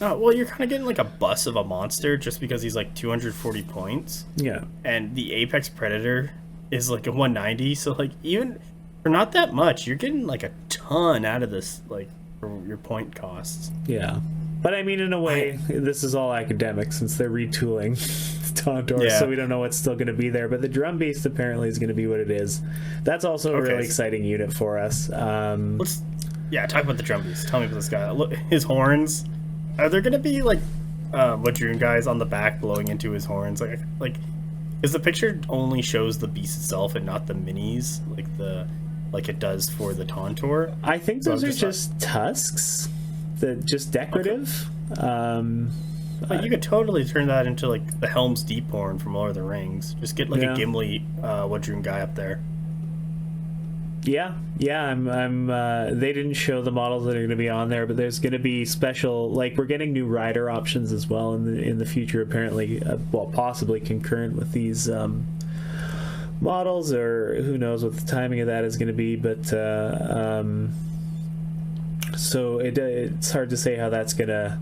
Oh, well, you're kind of getting like a bus of a monster just because he's like 240 points. Yeah. And the Apex Predator is like a 190, so like even... For not that much, you're getting like a ton out of this, like, for your point costs. Yeah, but I mean, in a way, this is all academic since they're retooling Tauntaur, so we don't know what's still going to be there. But the Drum Beast apparently is going to be what it is. That's also a really exciting unit for us. Talk about the Drum Beast. Tell me about this guy. Look, his horns. Are there going to be like Ladroon guys on the back blowing into his horns? Like, because the picture only shows the beast itself and not the minis, like the like it does for the Tauntaur. I think those are just tusks, just decorative. Okay. Like you could totally turn that into like the Helm's Deep Horn from Lord of the Rings. Just get like a Gimli Wadroon guy up there. Yeah. I'm. They didn't show the models that are going to be on there, but there's going to be special. Like we're getting new rider options as well in the future. Apparently, possibly concurrent with these models, or who knows what the timing of that is going to be. But so it's hard to say how that's going to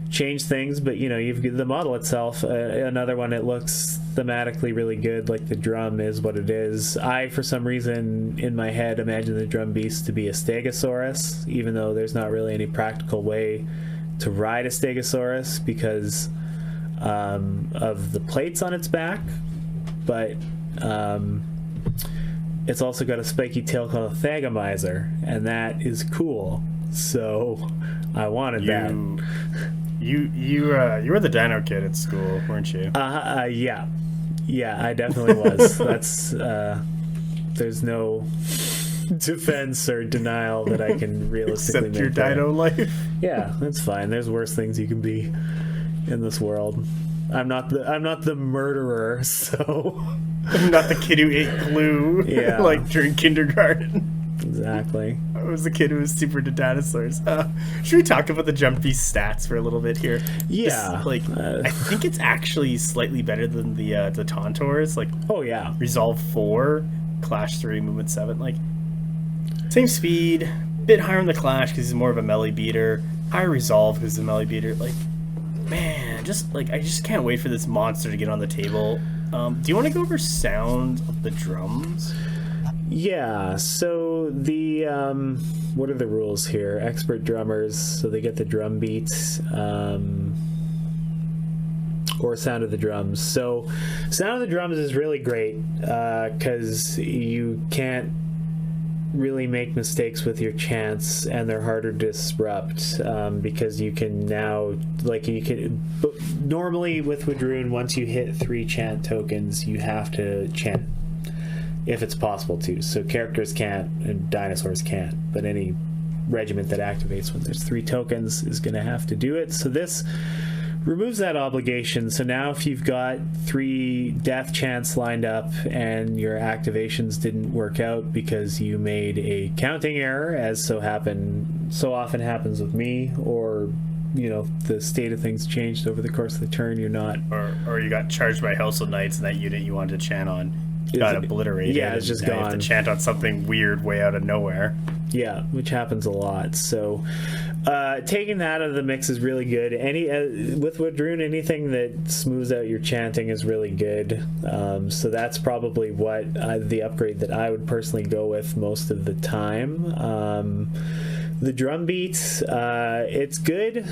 change things, but you've the model itself, another one. It looks thematically really good. Like the drum is what it is. I, for some reason in my head, imagine the drum beast to be a Stegosaurus, even though there's not really any practical way to ride a Stegosaurus because of the plates on its back. But it's also got a spiky tail called a Thagomizer, and that is cool. So I wanted that. You were the dino kid at school, weren't you? Yeah, I definitely was. That's there's no defense or denial that I can realistically except your dino life. Yeah, that's fine. There's worse things you can be in this world. I'm not the murderer, so I'm not the kid who ate glue. Yeah. Like during kindergarten. Exactly. I was the kid who was super into dinosaurs. Should we talk about the jump beast stats for a little bit here? Yeah. I think it's actually slightly better than the Tauntaurs. Like, oh yeah, Resolve 4, Clash 3, Movement 7. Like, same speed, bit higher on the Clash because he's more of a melee beater. Higher Resolve because he's a melee beater. Like, man, I just can't wait for this monster to get on the table. Do you want to go over sound of the drums? Yeah, so the what are the rules here? Expert drummers, so they get the drum beats, or sound of the drums. So sound of the drums is really great because you can't really make mistakes with your chants, and they're harder to disrupt because you can now, normally with Wadroon, once you hit 3 chant tokens, you have to chant if it's possible to. So characters can't and dinosaurs can't, but any regiment that activates when there's 3 tokens is going to have to do it. So this removes that obligation. So now if you've got 3 death chants lined up and your activations didn't work out because you made a counting error, as so often happens with me, or the state of things changed over the course of the turn, you're not, or you got charged by Household Knights and that unit you wanted to chant on got obliterated. Yeah, it's just gone. You have to chant on something weird way out of nowhere. Yeah, which happens a lot. So taking that out of the mix is really good. With Wadroon, anything that smooths out your chanting is really good. So that's probably what the upgrade that I would personally go with most of the time. The drum beats, it's good.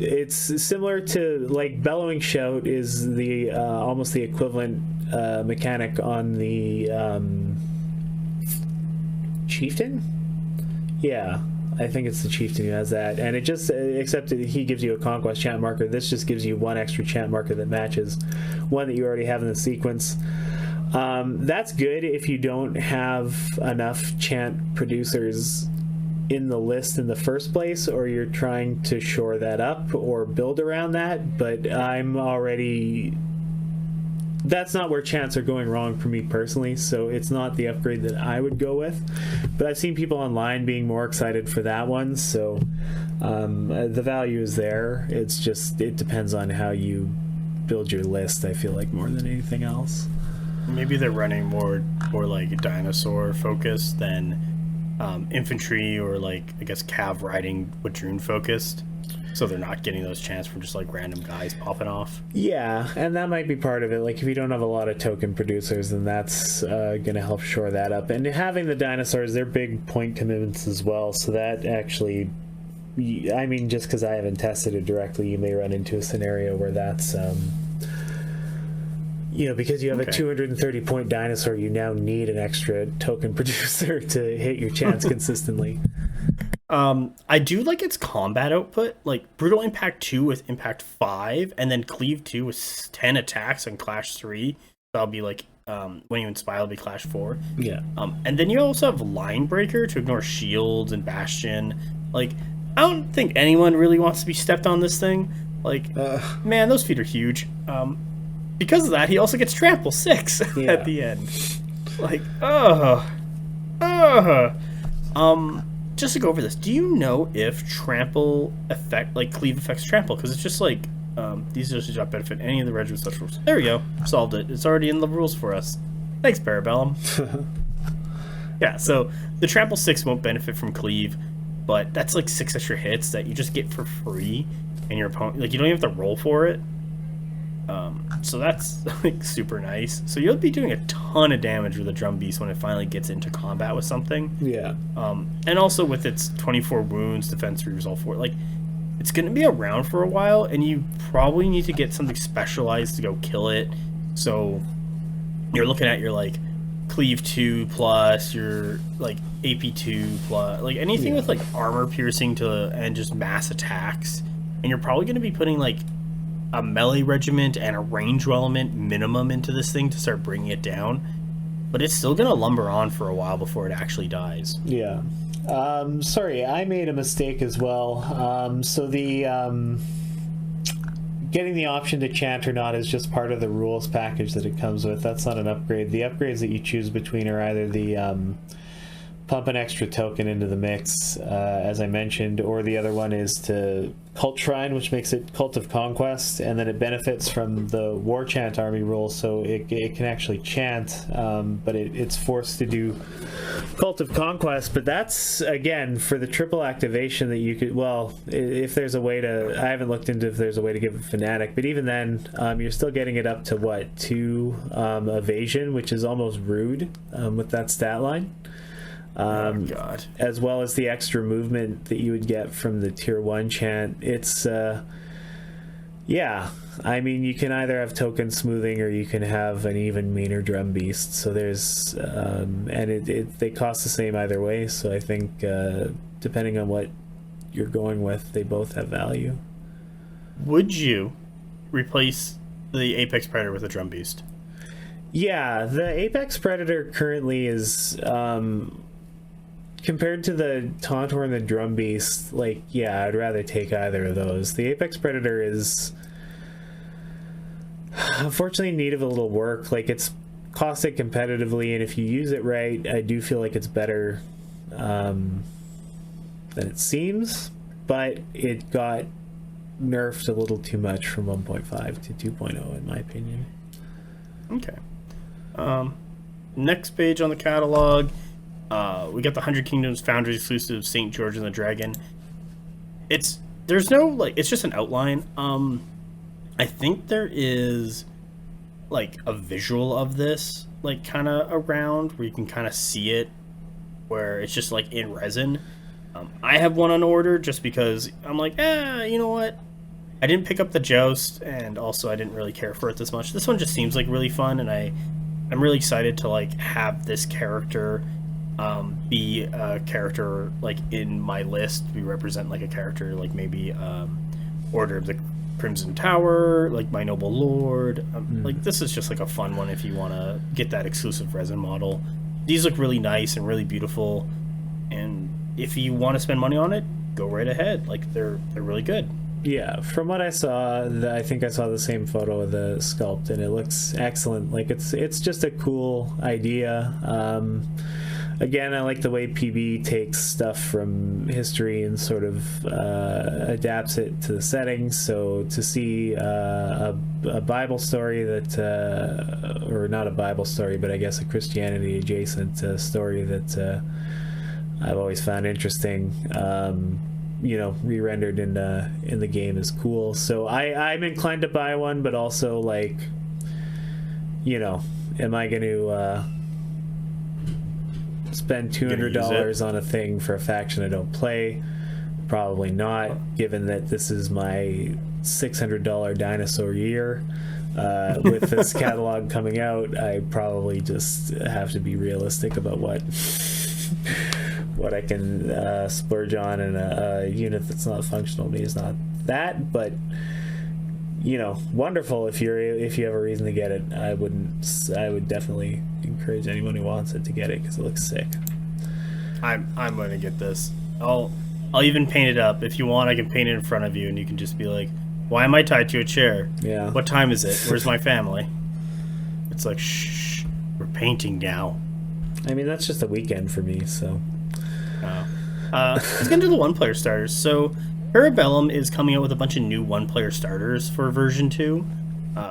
It's similar to, like, Bellowing Shout is the almost the equivalent mechanic on the Chieftain? Yeah, I think it's the Chieftain who has that. And it just, except that he gives you a Conquest chant marker, this just gives you 1 extra chant marker that matches one that you already have in the sequence. That's good if you don't have enough chant producers in the list in the first place, or you're trying to shore that up or build around that. But that's not where chants are going wrong for me personally, so it's not the upgrade that I would go with. But I've seen people online being more excited for that one, so the value is there. It's just, it depends on how you build your list, I feel like, more than anything else. Maybe they're running more like dinosaur focused than infantry, or like, I guess, cav riding Wadroon focused, so they're not getting those chants from just like random guys popping off. Yeah, and that might be part of it. Like, if you don't have a lot of token producers, then that's gonna help shore that up. And having the dinosaurs, they're big point commitments as well, so that actually, I mean, just because I haven't tested it directly, you may run into a scenario where that's because you have a 230 point dinosaur, you now need an extra token producer to hit your chance consistently. I do like its combat output, like Brutal Impact 2 with Impact 5, and then Cleave 2 with 10 attacks and Clash 3. That'll be like when you inspire, it'll be Clash 4. Yeah. And then you also have Line Breaker to ignore shields and Bastion. Like, I don't think anyone really wants to be stepped on this thing. Like, man, those feet are huge. Because of that, he also gets Trample 6 at the end. Like, just to go over this, do you know if Trample Cleave affects Trample? Because it's just like, these just do not benefit any of the regiments such rules. There we go. Solved it. It's already in the rules for us. Thanks, Parabellum. Yeah, so the Trample 6 won't benefit from Cleave, but that's like 6 extra hits that you just get for free, and your opponent, like, you don't even have to roll for it. So that's like super nice. So you'll be doing a ton of damage with a Drum Beast when it finally gets into combat with something. Yeah. And also with its 24 wounds, defense 3, resolve 4, like, it's going to be around for a while, and you probably need to get something specialized to go kill it. So you're looking at your, like, Cleave 2 plus, your, like, AP2 plus, like, anything with, like, armor piercing and just mass attacks. And you're probably going to be putting, like, a melee regiment and a range element minimum into this thing to start bringing it down. But it's still going to lumber on for a while before it actually dies. Yeah. Sorry, I made a mistake as well. So the getting the option to chant or not is just part of the rules package that it comes with. That's not an upgrade. The upgrades that you choose between are either the pump an extra token into the mix, as I mentioned, or the other one is to Cult Shrine, which makes it Cult of Conquest, and then it benefits from the War Chant army rule, so it can actually chant, but it's forced to do Cult of Conquest. But that's, again, for the triple activation that you could, well, if there's a way to, I haven't looked into if there's a way to give it Fanatic, but even then, you're still getting it up to, what, 2 evasion, which is almost rude with that stat line. God. As well as the extra movement that you would get from the tier 1 chant. It's yeah, I mean, you can either have token smoothing or you can have an even meaner Drum Beast, so there's and they cost the same either way, so I think depending on what you're going with, they both have value. Would you replace the Apex Predator with a Drum Beast? Yeah, the Apex Predator currently is compared to the Tauntaur and the Drum Beast, like, yeah, I'd rather take either of those. The Apex Predator is unfortunately in need of a little work. Like, it's costed competitively, and if you use it right, I do feel like it's better than it seems, but it got nerfed a little too much from 1.5 to 2.0 in my opinion. Okay. Next page on the catalog, we got the 100 Kingdoms Foundry exclusive St. George and the Dragon. There's no, like, it's just an outline. I think there is, like, a visual of this, like, kind of around where you can kind of see it, where it's just, like, in resin. I have one on order just because I'm like, you know what? I didn't pick up the Joust, and also I didn't really care for it this much. This one just seems like really fun, and I'm really excited to, like, have this character be a character, like, in my list. We represent, like, a character, like, maybe Order of the Crimson Tower, like my Noble Lord. Like, this is just, like, a fun one if you want to get that exclusive resin model. These look really nice and really beautiful, and if you want to spend money on it, go right ahead. Like, they're really good. Yeah, from what I saw, I think I saw the same photo of the sculpt, and it looks excellent. Like, it's just a cool idea. Again, I like the way PB takes stuff from history and sort of adapts it to the settings. So to see a Bible story that, or not a Bible story, but I guess a Christianity adjacent story that I've always found interesting, you know, re-rendered in the game is cool. So I'm inclined to buy one, but also, like, you know, am I going to spend $200 on a thing for a faction I don't play? Probably not, given that this is my $600 dinosaur year. With this catalog coming out, I probably just have to be realistic about what I can splurge on, and a unit that's not functional to me is not that. But wonderful if you have a reason to get it. I would definitely encourage anyone who wants it to get it because it looks sick. I'm gonna get this. I'll even paint it up. If you want, I can paint it in front of you, and you can just be like, "Why am I tied to a chair? Yeah. What time is it? Where's my family?" It's like, shh, we're painting now. I mean, that's just a weekend for me, so. Let's get into the one-player starters. So, Parabellum is coming out with a bunch of new one-player starters for version 2.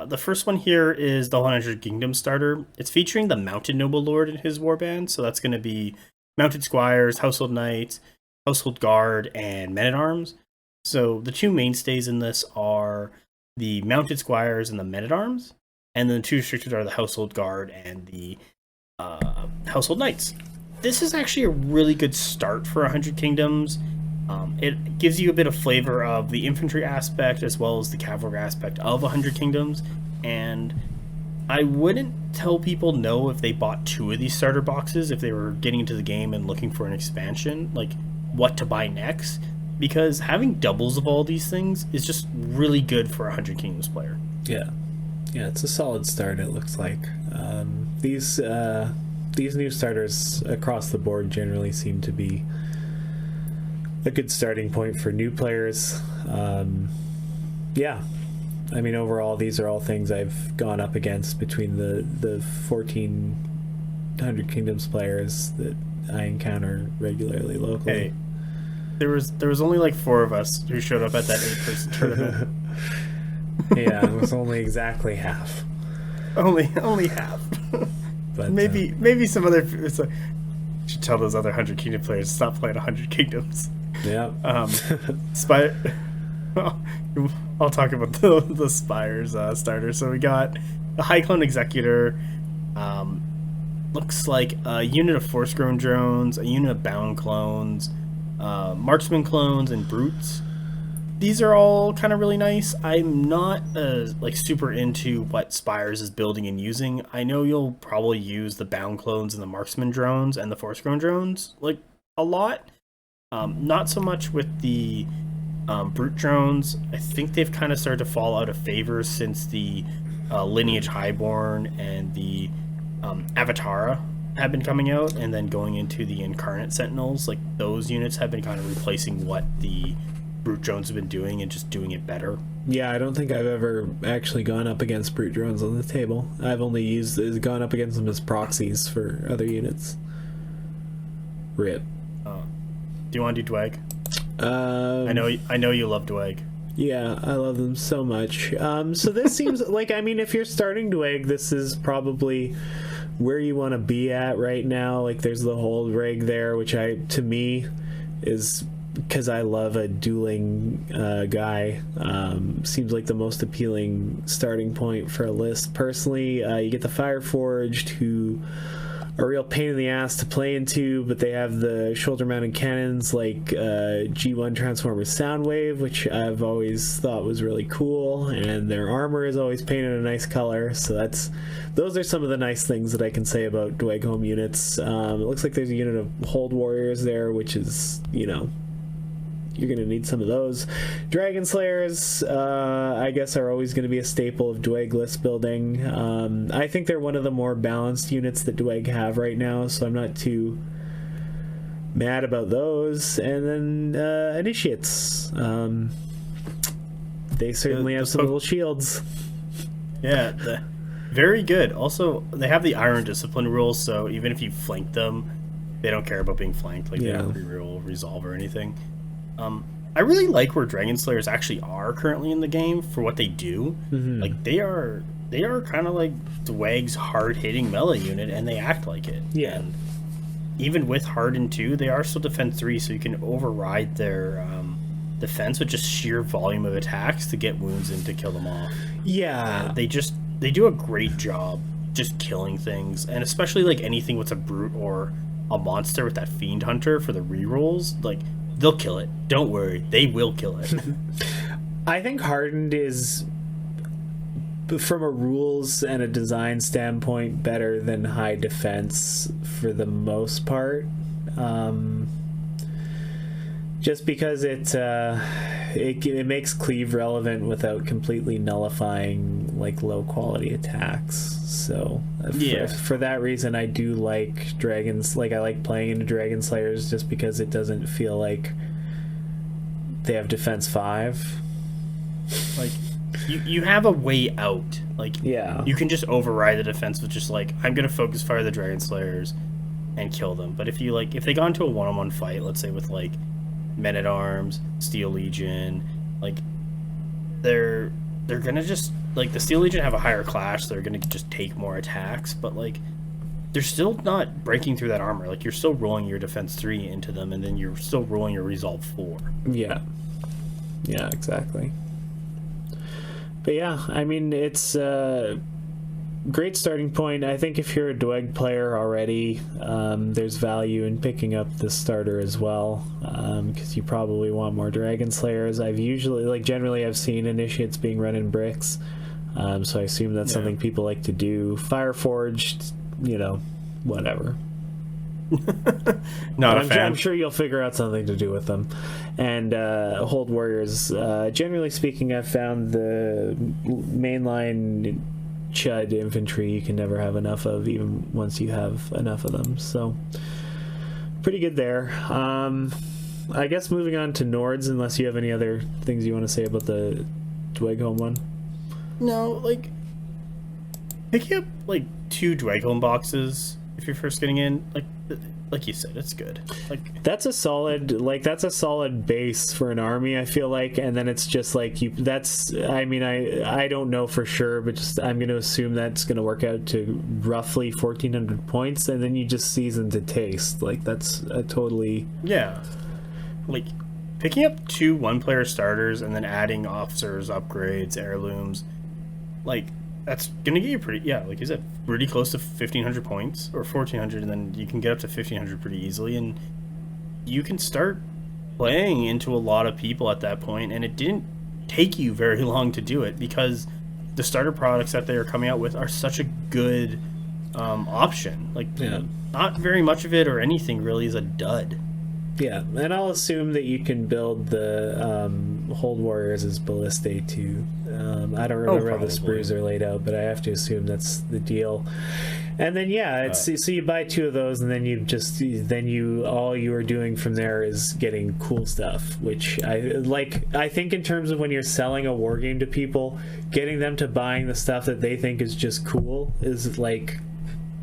The first one here is the 100 Kingdom starter. It's featuring the Mounted Noble Lord in his warband, so that's going to be Mounted Squires, Household Knights, Household Guard, and Men-at-Arms. So the two mainstays in this are the Mounted Squires and the Men-at-Arms, and then the two restricted are the Household Guard and the Household Knights. This is actually a really good start for 100 Kingdoms. It gives you a bit of flavor of the infantry aspect as well as the cavalry aspect of 100 Kingdoms, and I wouldn't tell people no if they bought 2 of these starter boxes if they were getting into the game and looking for an expansion, like what to buy next, because having doubles of all these things is just really good for a 100 Kingdoms player. Yeah, it's a solid start, it looks like. These new starters across the board generally seem to be a good starting point for new players. I mean, overall, these are all things I've gone up against between the 1,400 Kingdoms players that I encounter regularly locally. Hey, there was only like 4 of us who showed up at that 8-person tournament. Yeah, it was only exactly half. Only half. But maybe some other. It's like, you should tell those other 100 Kingdom players to stop playing 100 Kingdoms. Yeah. I'll talk about the Spires starter. So we got the High Clone Executor. Looks like a unit of Force-Grown Drones, a unit of Bound Clones, Marksman Clones, and Brutes. These are all kind of really nice. I'm not super into what Spires is building and using. I know you'll probably use the Bound Clones and the Marksman Drones and the Force-Grown Drones a lot. Not so much with the Brute Drones. I think they've kind of started to fall out of favor since the Lineage Highborn and the Avatara have been coming out, and then going into the Incarnate Sentinels. Like, those units have been kind of replacing what the Brute Drones have been doing and just doing it better. Yeah, I don't think I've ever actually gone up against Brute Drones on the table. I've only gone up against them as proxies for other units. RIP. Do you want to do Dwag? I know you love Dwag. Yeah, I love them so much. So this seems like, I mean, if you're starting Dwag, this is probably where you want to be at right now. Like, there's the whole rig there, which to me is, because I love a dueling guy, seems like the most appealing starting point for a list. Personally, you get the Fireforged, who are a real pain in the ass to play into, but they have the shoulder-mounted cannons like G1 Transformers Soundwave, which I've always thought was really cool, and their armor is always painted a nice color. So those are some of the nice things that I can say about Dwag Home units. It looks like there's a unit of Hold Warriors there, which is, you're going to need some of those. Dragon Slayers, I guess, are always going to be a staple of Dwag list building. I think they're one of the more balanced units that Dwag have right now, so I'm not too mad about those. And then Initiates. They certainly have some little shields. Yeah, very good. Also, they have the Iron Discipline rules, so even if you flank them, they don't care about being flanked. Like, they don't reroll, resolve, or anything. I really like where Dragon Slayers actually are currently in the game for what they do. Mm-hmm. Like, they are kind of like Dwag's hard-hitting melee unit, and they act like it. Yeah. And even with Hardened 2, they are still defense 3, so you can override their defense with just sheer volume of attacks to get wounds in to kill them off. Yeah. They do a great job just killing things, and especially like anything with a brute or a monster with that Fiend Hunter for the rerolls, like, they'll kill it. Don't worry. They will kill it. I think Hardened is, from a rules and a design standpoint, better than High Defense for the most part. just because it makes cleave relevant without completely nullifying like low quality attacks. So for that reason, I do like dragons. Like I like playing into Dragon Slayers just because it doesn't feel like they have defense 5. Like you have a way out. Like you can just override the defense with just like, I'm gonna focus fire the Dragon Slayers and kill them. But if they got into a one-on-one fight, let's say with like Men at Arms, Steel Legion, like they're gonna just like, the Steel Legion have a higher clash, so they're gonna just take more attacks, but like they're still not breaking through that armor. Like you're still rolling your defense 3 into them, and then you're still rolling your resolve 4. Yeah, exactly. But yeah, I mean, it's a great starting point. I think if you're a Dweg player already, there's value in picking up the starter as well, because you probably want more Dragon Slayers. Generally I've seen initiates being run in bricks, so I assume that's something people like to do. Fireforged, whatever. Not a fan. I'm sure you'll figure out something to do with them. And Hold Warriors, generally speaking, I've found the mainline Chud infantry you can never have enough of, even once you have enough of them. So pretty good there. I guess moving on to Nords, unless you have any other things you want to say about the Dweghome one. No, like picking up like 2 Dweghome boxes if you're first getting in, like you said, it's good. Like that's a solid base for an army, I feel like. And then it's just like I don't know for sure, but just I'm going to assume that's going to work out to roughly 1,400 points, and then you just season to taste. Like that's a totally like picking up 2 1-player starters and then adding officers, upgrades, heirlooms, like that's gonna get you like you said, pretty close to 1,500 points or 1,400, and then you can get up to 1,500 pretty easily, and you can start playing into a lot of people at that point. And it didn't take you very long to do it, because the starter products that they are coming out with are such a good option. Like not very much of it or anything really is a dud. Yeah, and I'll assume that you can build the Hold Warriors as Ballistae too. I don't remember how the sprues are laid out, but I have to assume that's the deal. And then so you buy 2 of those, and then all you are doing from there is getting cool stuff, which I think in terms of when you're selling a war game to people, getting them to buying the stuff that they think is just cool is like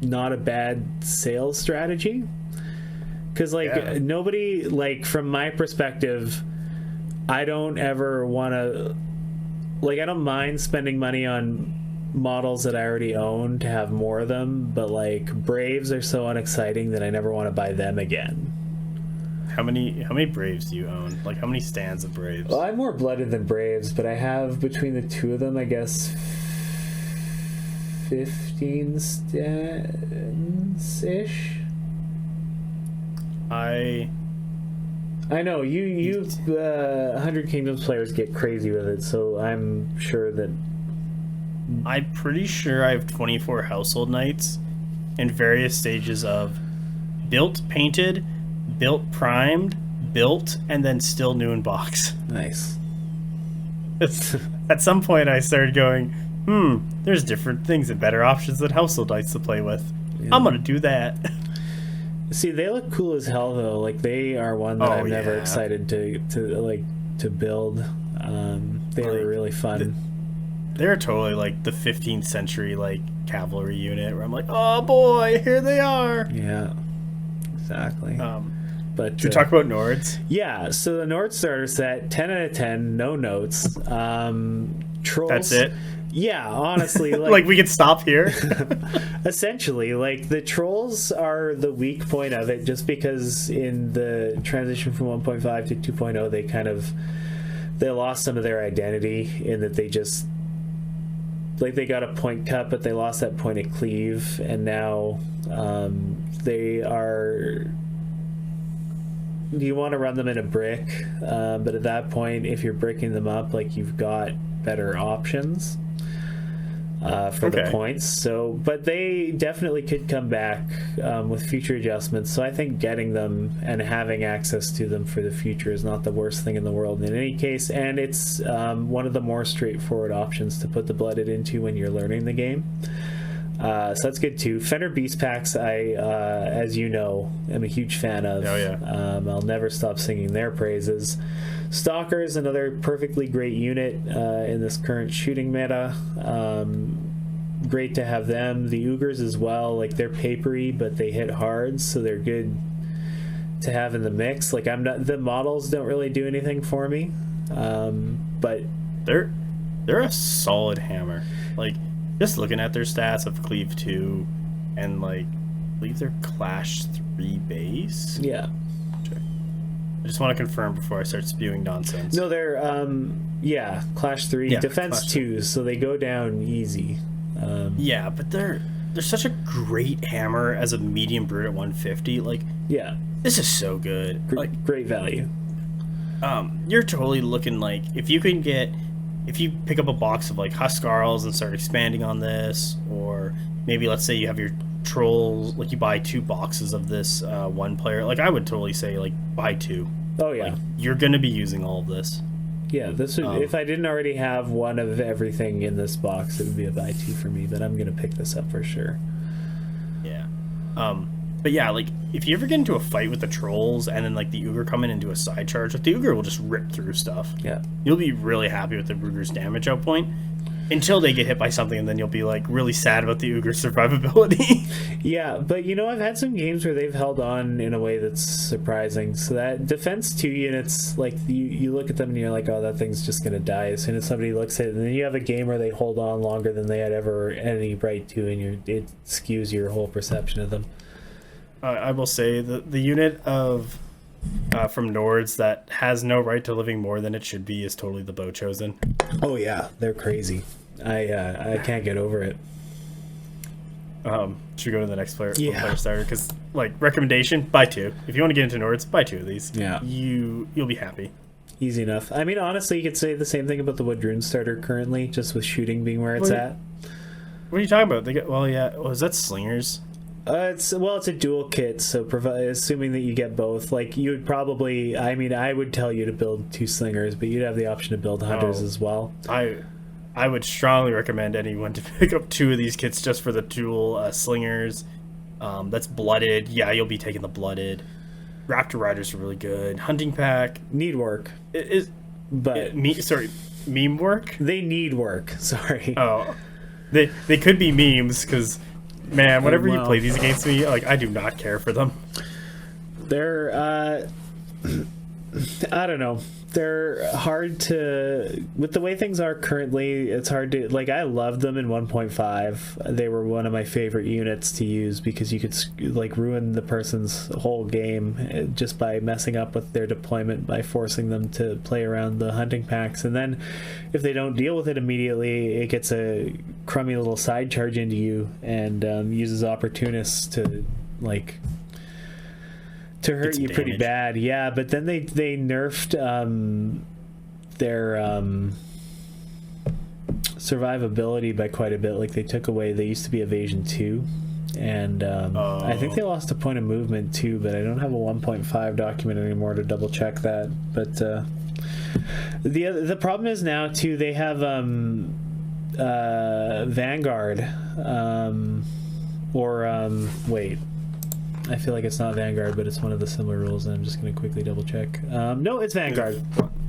not a bad sales strategy. Because nobody, like, from my perspective, I don't ever want to, like, I don't mind spending money on models that I already own to have more of them, but like Braves are so unexciting that I never want to buy them again. How many Braves do you own? Like, how many stands of Braves? Well, I'm more blooded than Braves, but I have, between the 2 of them, I guess 15 stands-ish. I know you 100 Kingdoms players get crazy with it, so I'm sure that I'm pretty sure I have 24 Household Knights in various stages of built, painted, built, primed, built, and then still new in box. Nice. At some point I started going, there's different things and better options than Household Knights to play with. Yeah. I'm gonna do that. See, they look cool as hell though. Like, they are one that I'm never excited to build. They were really fun. They're totally like the 15th century like cavalry unit where I'm like, oh boy, here they are. Yeah, exactly. But should we talk about Nords? Yeah, so the Nord starter set, 10 out of 10, no notes. Trolls. That's it. Yeah, honestly, like we could stop here. Essentially, like, the trolls are the weak point of it, just because in the transition from 1.5 to 2.0 they lost some of their identity, in that they just, like, they got a point cut, but they lost that point of cleave, and now they are, you want to run them in a brick, but at that point, if you're bricking them up, like, you've got better options. for the points. So, but they definitely could come back with future adjustments. So I think getting them and having access to them for the future is not the worst thing in the world in any case. And it's one of the more straightforward options to put the blooded into when you're learning the game. So that's good too. Fender Beast Packs, I, as you know, am a huge fan of. Oh, yeah. I'll never stop singing their praises. Stalkers, another perfectly great unit in this current shooting meta. Great to have them. The Ogres as well, like they're papery, but they hit hard, so they're good to have in the mix. Like the models don't really do anything for me, but they're a solid hammer. Like, just looking at their stats of Cleave 2 and, like, I believe they're Clash 3 base. Yeah. I just want to confirm before I start spewing nonsense. No, they're, Clash 3, Defense Clash 2, so they go down easy. Yeah, but they're such a great hammer as a medium brute at 150. Like, yeah. This is so good. Great value. You're totally looking like, if you pick up a box of like Huskarls and start expanding on this, or maybe let's say you have your trolls, like you buy 2 boxes of this one player, like I would totally say like buy 2. Oh yeah. Like, you're gonna be using all of this. Yeah, this would, if I didn't already have one of everything in this box, it would be a buy 2 for me, but I'm gonna pick this up for sure. Yeah. But yeah, like, if you ever get into a fight with the trolls and then, like, the Ogre come in and do a side charge, like, the Ogre will just rip through stuff. Yeah. You'll be really happy with the Ogre's damage out point until they get hit by something, and then you'll be, like, really sad about the Ogre's survivability. Yeah, but, you know, I've had some games where they've held on in a way that's surprising. So that Defense 2 units, like, you look at them and you're like, oh, that thing's just going to die as soon as somebody looks at it. And then you have a game where they hold on longer than they had ever any right to, and it skews your whole perception of them. I will say the unit of from Nords that has no right to living more than it should be is totally the Bow Chosen. Oh yeah, they're crazy. I can't get over it. Should we go to the next player starter? Because, like, recommendation, buy 2. If you want to get into Nords, buy 2 of these. Yeah, you'll be happy. Easy enough. I mean, honestly, you could say the same thing about the Woodrune starter currently, just with shooting being where it's at. What are you talking about? Is that Slingers? It's a dual kit, so assuming that you get both, like, you would probably, I mean, I would tell you to build 2 Slingers, but you'd have the option to build Hunters as well. I would strongly recommend anyone to pick up 2 of these kits just for the dual Slingers. That's blooded. Yeah, you'll be taking the blooded. Raptor Riders are really good. Hunting Pack need work. Meme work? They need work. Sorry. Oh, they could be memes, because, man, whenever you play these against me, like, I do not care for them. They're I don't know. They're hard to, with the way things are currently, it's hard to, like, I loved them in 1.5. They were one of my favorite units to use because you could, like, ruin the person's whole game just by messing up with their deployment, by forcing them to play around the hunting packs. And then if they don't deal with it immediately, it gets a crummy little side charge into you and uses opportunists to, like, to hurt you pretty bad. Yeah, but then they nerfed their survivability by quite a bit. Like, they took away, they used to be evasion 2, and I think they lost a point of movement too, but I don't have a 1.5 document anymore to double check that. But the problem is now too, they have Vanguard wait, I feel like it's not Vanguard, but it's one of the similar rules, and I'm just going to quickly double check. No, it's Vanguard.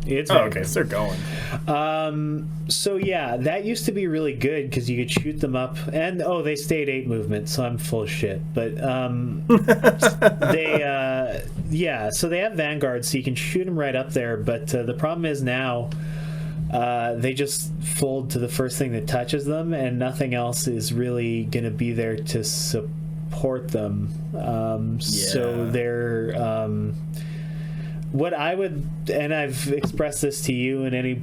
It's Vanguard. Okay, so they're going. So yeah, that used to be really good because you could shoot them up, and they stayed 8 movement, so I'm full of shit. But so they have Vanguard, so you can shoot them right up there. But the problem is now they just fold to the first thing that touches them, and nothing else is really going to be there to support them. So they're what I would, and I've expressed this to you and any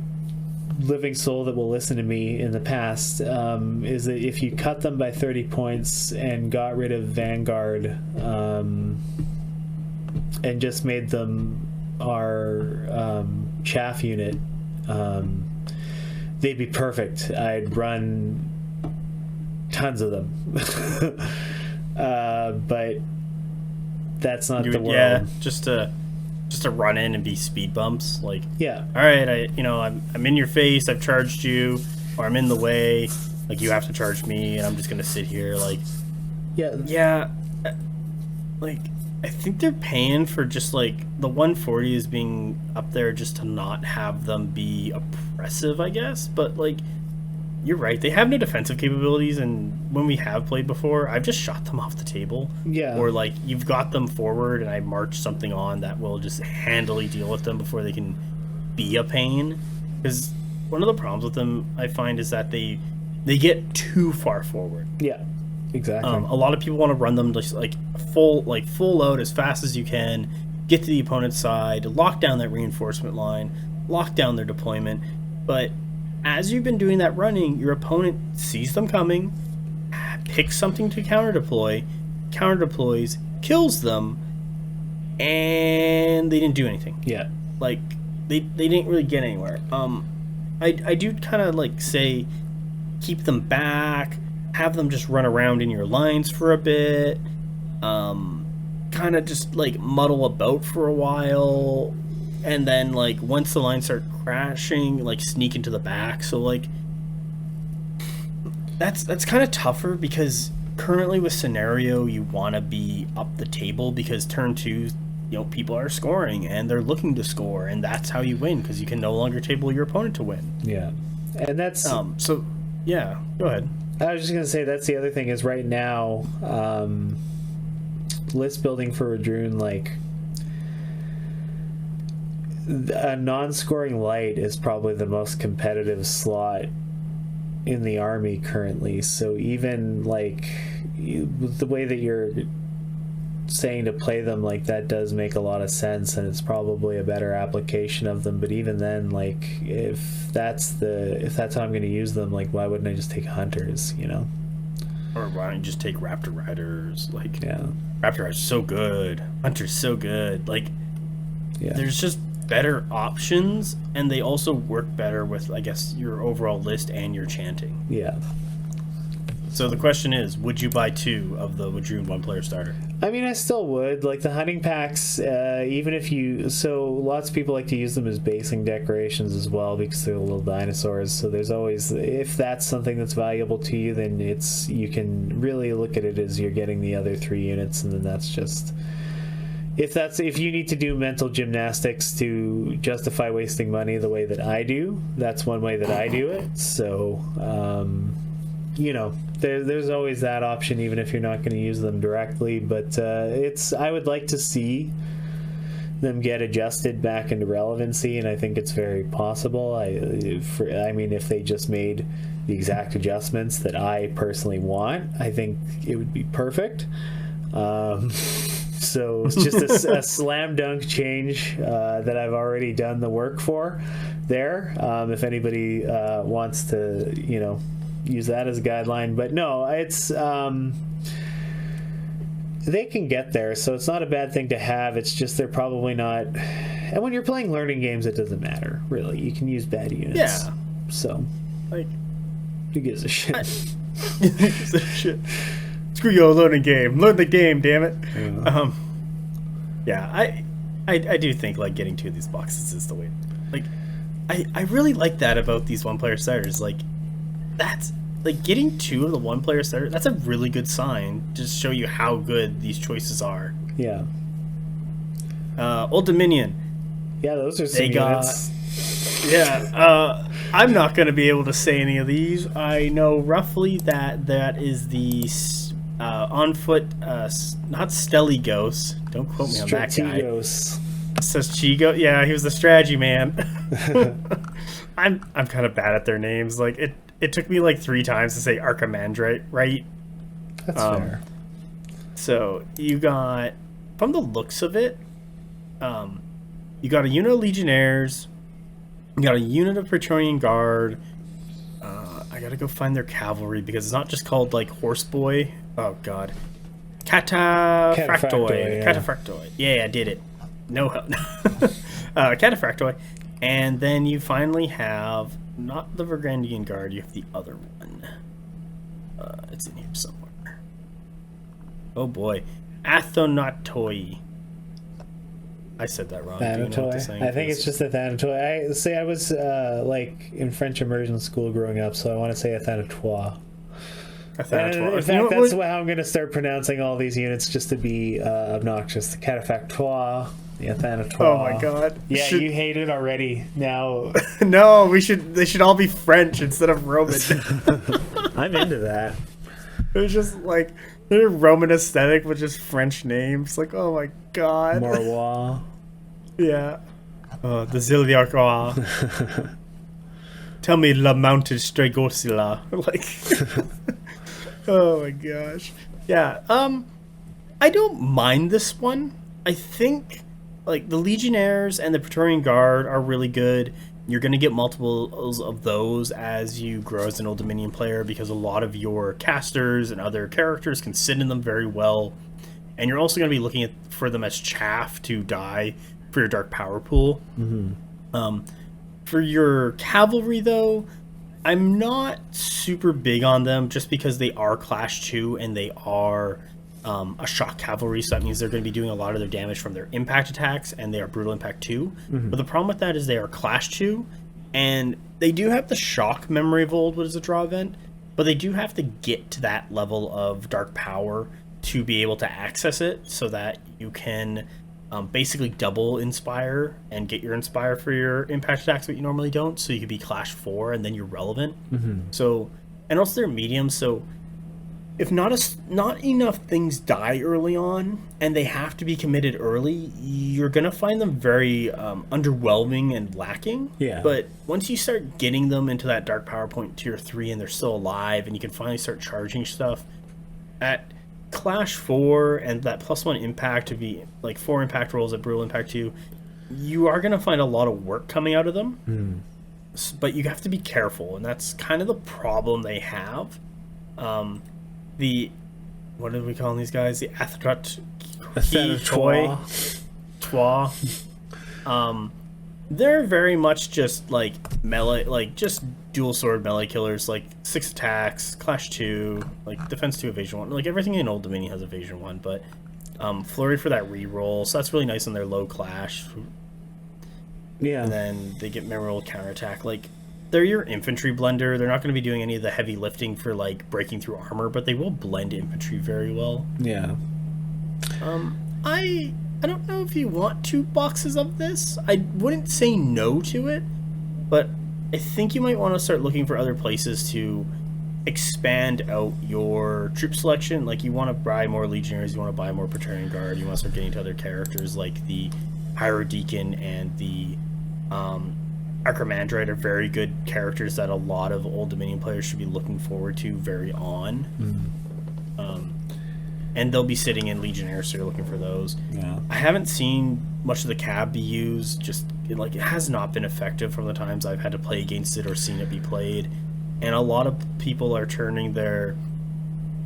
living soul that will listen to me in the past, is that if you cut them by 30 points and got rid of Vanguard and just made them our chaff unit, they'd be perfect. I'd run tons of them. But that's not the world. Yeah, just to run in and be speed bumps. Like, yeah, all right, I'm in your face. I've charged you, or I'm in the way. Like, you have to charge me, and I'm just gonna sit here. Like, yeah. Like, I think they're paying for just like the 140 is being up there just to not have them be oppressive, I guess. But like, you're right. They have no defensive capabilities, and when we have played before, I've just shot them off the table. Yeah. Or like, you've got them forward, and I march something on that will just handily deal with them before they can be a pain. Because one of the problems with them, I find, is that they get too far forward. Yeah. Exactly. A lot of people want to run them just like full load as fast as you can, get to the opponent's side, lock down that reinforcement line, lock down their deployment. But as you've been doing that running, your opponent sees them coming, picks something to counter deploys, kills them, and they didn't do anything. Yeah. Like they didn't really get anywhere. I do kind of like say keep them back. Have them just run around in your lines for a bit, kind of just like muddle about for a while, and then like once the lines start crashing, like sneak into the back. So like that's kind of tougher, because currently with scenario you want to be up the table, because turn 2, people are scoring and they're looking to score, and that's how you win, because you can no longer table your opponent to win. Yeah, and that's so yeah, go ahead. I was just going to say, that's the other thing, is right now, list building for Radroon, like, a non-scoring light is probably the most competitive slot in the army currently. So even, like, the way that you're saying to play them, like, that does make a lot of sense, and it's probably a better application of them. But even then, like, if that's how I'm going to use them, like, why wouldn't I just take hunters, Or why don't you just take Raptor Riders? Like, yeah, Raptor Riders so good, Hunter's so good. Like, yeah, there's just better options, and they also work better with, I guess, your overall list and your chanting. yeah. So the question is, would you buy 2 of the Wadroon 1-player starter? I mean, I still would. Like, the hunting packs, even if you... So, lots of people like to use them as basing decorations as well, because they're little dinosaurs. So there's always... If that's something that's valuable to you, then you can really look at it as you're getting the other 3 units, and then that's just... If you need to do mental gymnastics to justify wasting money the way that I do, that's one way that I do it. So, there's always that option, even if you're not going to use them directly. But I would like to see them get adjusted back into relevancy, and I think it's very possible. I mean, if they just made the exact adjustments that I personally want, I think it would be perfect. So it's just a slam dunk change that I've already done the work for there. If anybody wants to, use that as a guideline. But no, it's they can get there, so it's not a bad thing to have. It's just they're probably not. And when you're playing learning games, it doesn't matter, really. You can use bad units. Yeah. So, like, who gives a shit? Who gives a shit? Screw your learning game. Learn the game, damn it. Yeah. I do think, like, getting 2 of these boxes is the way. Like, I really like that about these 1-player starters. Like, that's like getting 2 of the 1-player starter. That's a really good sign to show you how good these choices are. Yeah. Old Dominion. Yeah, those are some units. Yeah. I'm not going to be able to say any of these. I know roughly that is the on foot, not Stelly Ghost. Don't quote me on that guy. Says Chigo. Yeah, he was the strategy man. I'm kind of bad at their names. Like it took me like 3 times to say Archimandrite, right? That's fair. So you got, from the looks of it, you got a unit of Legionnaires, you got a unit of Praetorian Guard. I gotta go find their cavalry, because it's not just called like Horseboy. Oh god, Cataphractoid. Cataphractoid. Yeah, I did it. No help. Cataphractoid. And then you finally have not the Vergrandian Guard, you have the other one. It's in here somewhere. Oh boy. Athonatoi. I said that wrong. Thanatoy. I think it's just a Thanatoy. I was like in French immersion school growing up, so I want to say a Thanatois. In fact, that's how I'm going to start pronouncing all these units, just to be obnoxious. The Catafactoire, the Athanatois. Oh my god! Yeah, you hate it already. Now, no, they should all be French instead of Roman. I'm into that. It was just like they're Roman aesthetic with just French names. Like, oh my god. Morois. Yeah. The Ziliarcois. Tell me La Mounted Stragosula. Like. Oh my gosh. Yeah. I don't mind this one. I think like the Legionnaires and the Praetorian Guard are really good. You're going to get multiples of those as you grow as an Old Dominion player, because a lot of your casters and other characters can sit in them very well. And you're also going to be looking for them as chaff to die for your Dark Power pool. Mm-hmm. For your cavalry, though, I'm not super big on them just because they are Clash 2 and they are a shock cavalry, so that means they're going to be doing a lot of their damage from their impact attacks, and they are brutal impact 2. Mm-hmm. But the problem with that is they are Clash 2, and they do have the shock memory of old, what is a draw event, but they do have to get to that level of Dark Power to be able to access it, so that you can basically double Inspire and get your Inspire for your impact attacks, but you normally don't, so you could be Clash 4 and then you're relevant. Mm-hmm. So, and also they're medium, so if not enough things die early on and they have to be committed early, you're going to find them very underwhelming and lacking. Yeah. But once you start getting them into that Dark Power point tier 3 and they're still alive and you can finally start charging stuff at Clash 4 and that +1 impact to be like 4 impact rolls at brutal impact 2, you are going to find a lot of work coming out of them. But you have to be careful, and that's kind of the problem they have. What did we call these guys? The Athanatoy. They're very much just like melee, like just dual sword melee killers, like 6 attacks, Clash 2, like defense 2, evasion 1. Like everything in Old Dominion has evasion 1, but flurry for that reroll, so that's really nice on their low clash. Yeah. And then they get memorable counterattack. Like, they're your infantry blender. They're not going to be doing any of the heavy lifting for like breaking through armor, but they will blend infantry very well. Yeah. I don't know if you want 2 boxes of this. I wouldn't say no to it, but I think you might want to start looking for other places to expand out your troop selection. Like, you want to buy more Legionnaires, you want to buy more Praetorian Guard, you want to start getting to other characters like the Hierodeacon and the Archimandrite are very good characters that a lot of Old Dominion players should be looking forward to very on. And they'll be sitting in Legionnaires, so you're looking for those. Yeah. I haven't seen much of the cab be used. Just it has not been effective from the times I've had to play against it or seen it be played. And a lot of people are turning their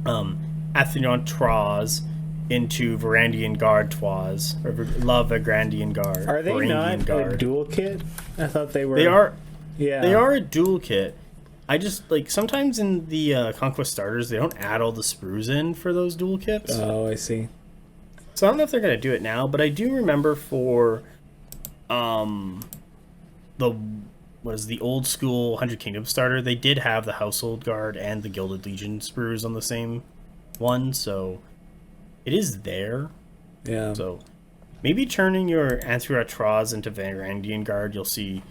Athanatois into Varangian Gardois, or La Vagrandian Guard. Are they Varangian not a dual kit? I thought they were. They are. Yeah. They are a dual kit. I just, like, sometimes in the Conquest starters, they don't add all the sprues in for those dual kits. Oh, I see. So I don't know if they're going to do it now, but I do remember for the old school 100 Kingdom starter, they did have the Household Guard and the Gilded Legion sprues on the same one, so it is there. Yeah. So maybe turning your Anthratras into Varangian Guard, you'll see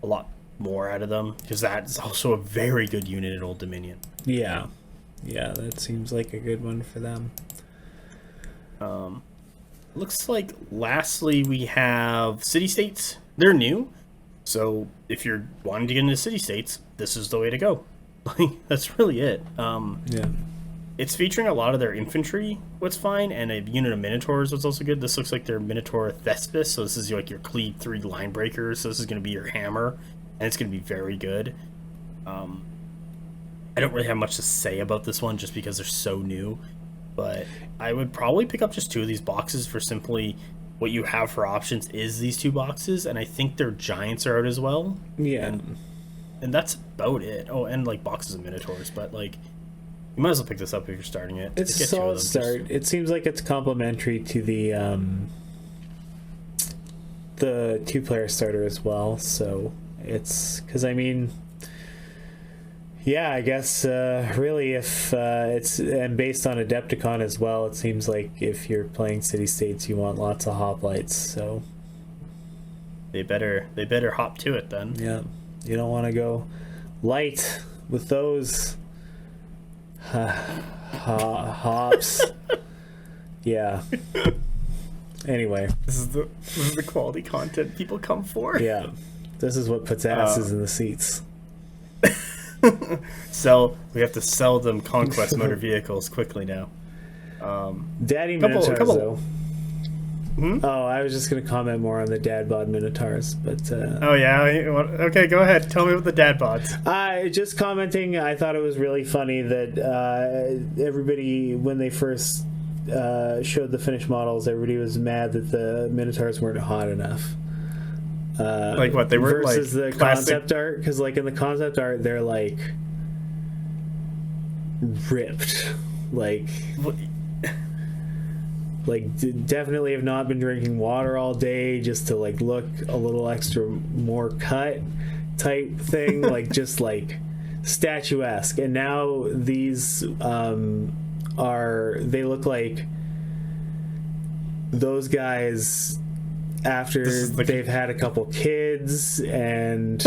a lot more out of them, because that's also a very good unit in Old Dominion. Yeah. Yeah, that seems like a good one for them. Looks like lastly we have city-states. They're new, so if you're wanting to get into city-states, this is the way to go. That's really it. Yeah. It's featuring a lot of their infantry, what's fine, and a unit of Minotaurs, what's also good. This looks like their Minotaur Thespis, so this is like your Cleave 3 line breakers, so this is going to be your hammer, and it's going to be very good. I don't really have much to say about this one just because they're so new, but I would probably pick up just 2 of these boxes for simply what you have for options is these 2 boxes, and I think their giants are out as well. Yeah. And that's about it. Oh, and like boxes of Minotaurs, but like You might as well pick this up if you're starting it. It's a solid start. It seems like it's complementary to the 2-player starter as well. So it's because I mean, yeah, I guess really if it's and based on Adepticon as well, it seems like if you're playing City States, you want lots of hoplites. So they better hop to it then. Yeah, you don't want to go light with those hops. Yeah. Anyway, this is the quality content people come for. Yeah, this is what puts asses in the seats. So we have to sell them Conquest motor vehicles quickly now. Daddy Minotaurs, though. Oh, I was just going to comment more on the dad bod Minotaurs, but oh yeah, okay, go ahead. Tell me about the dad bods. Just commenting. I thought it was really funny that everybody, when they first showed the finished models, everybody was mad that the Minotaurs weren't hot enough. Like what they were versus like the classic... concept art, because like in the concept art they're like ripped, like definitely have not been drinking water all day just to like look a little extra more cut type thing. Like just like statuesque. And now these they look like those guys after they've had a couple kids, and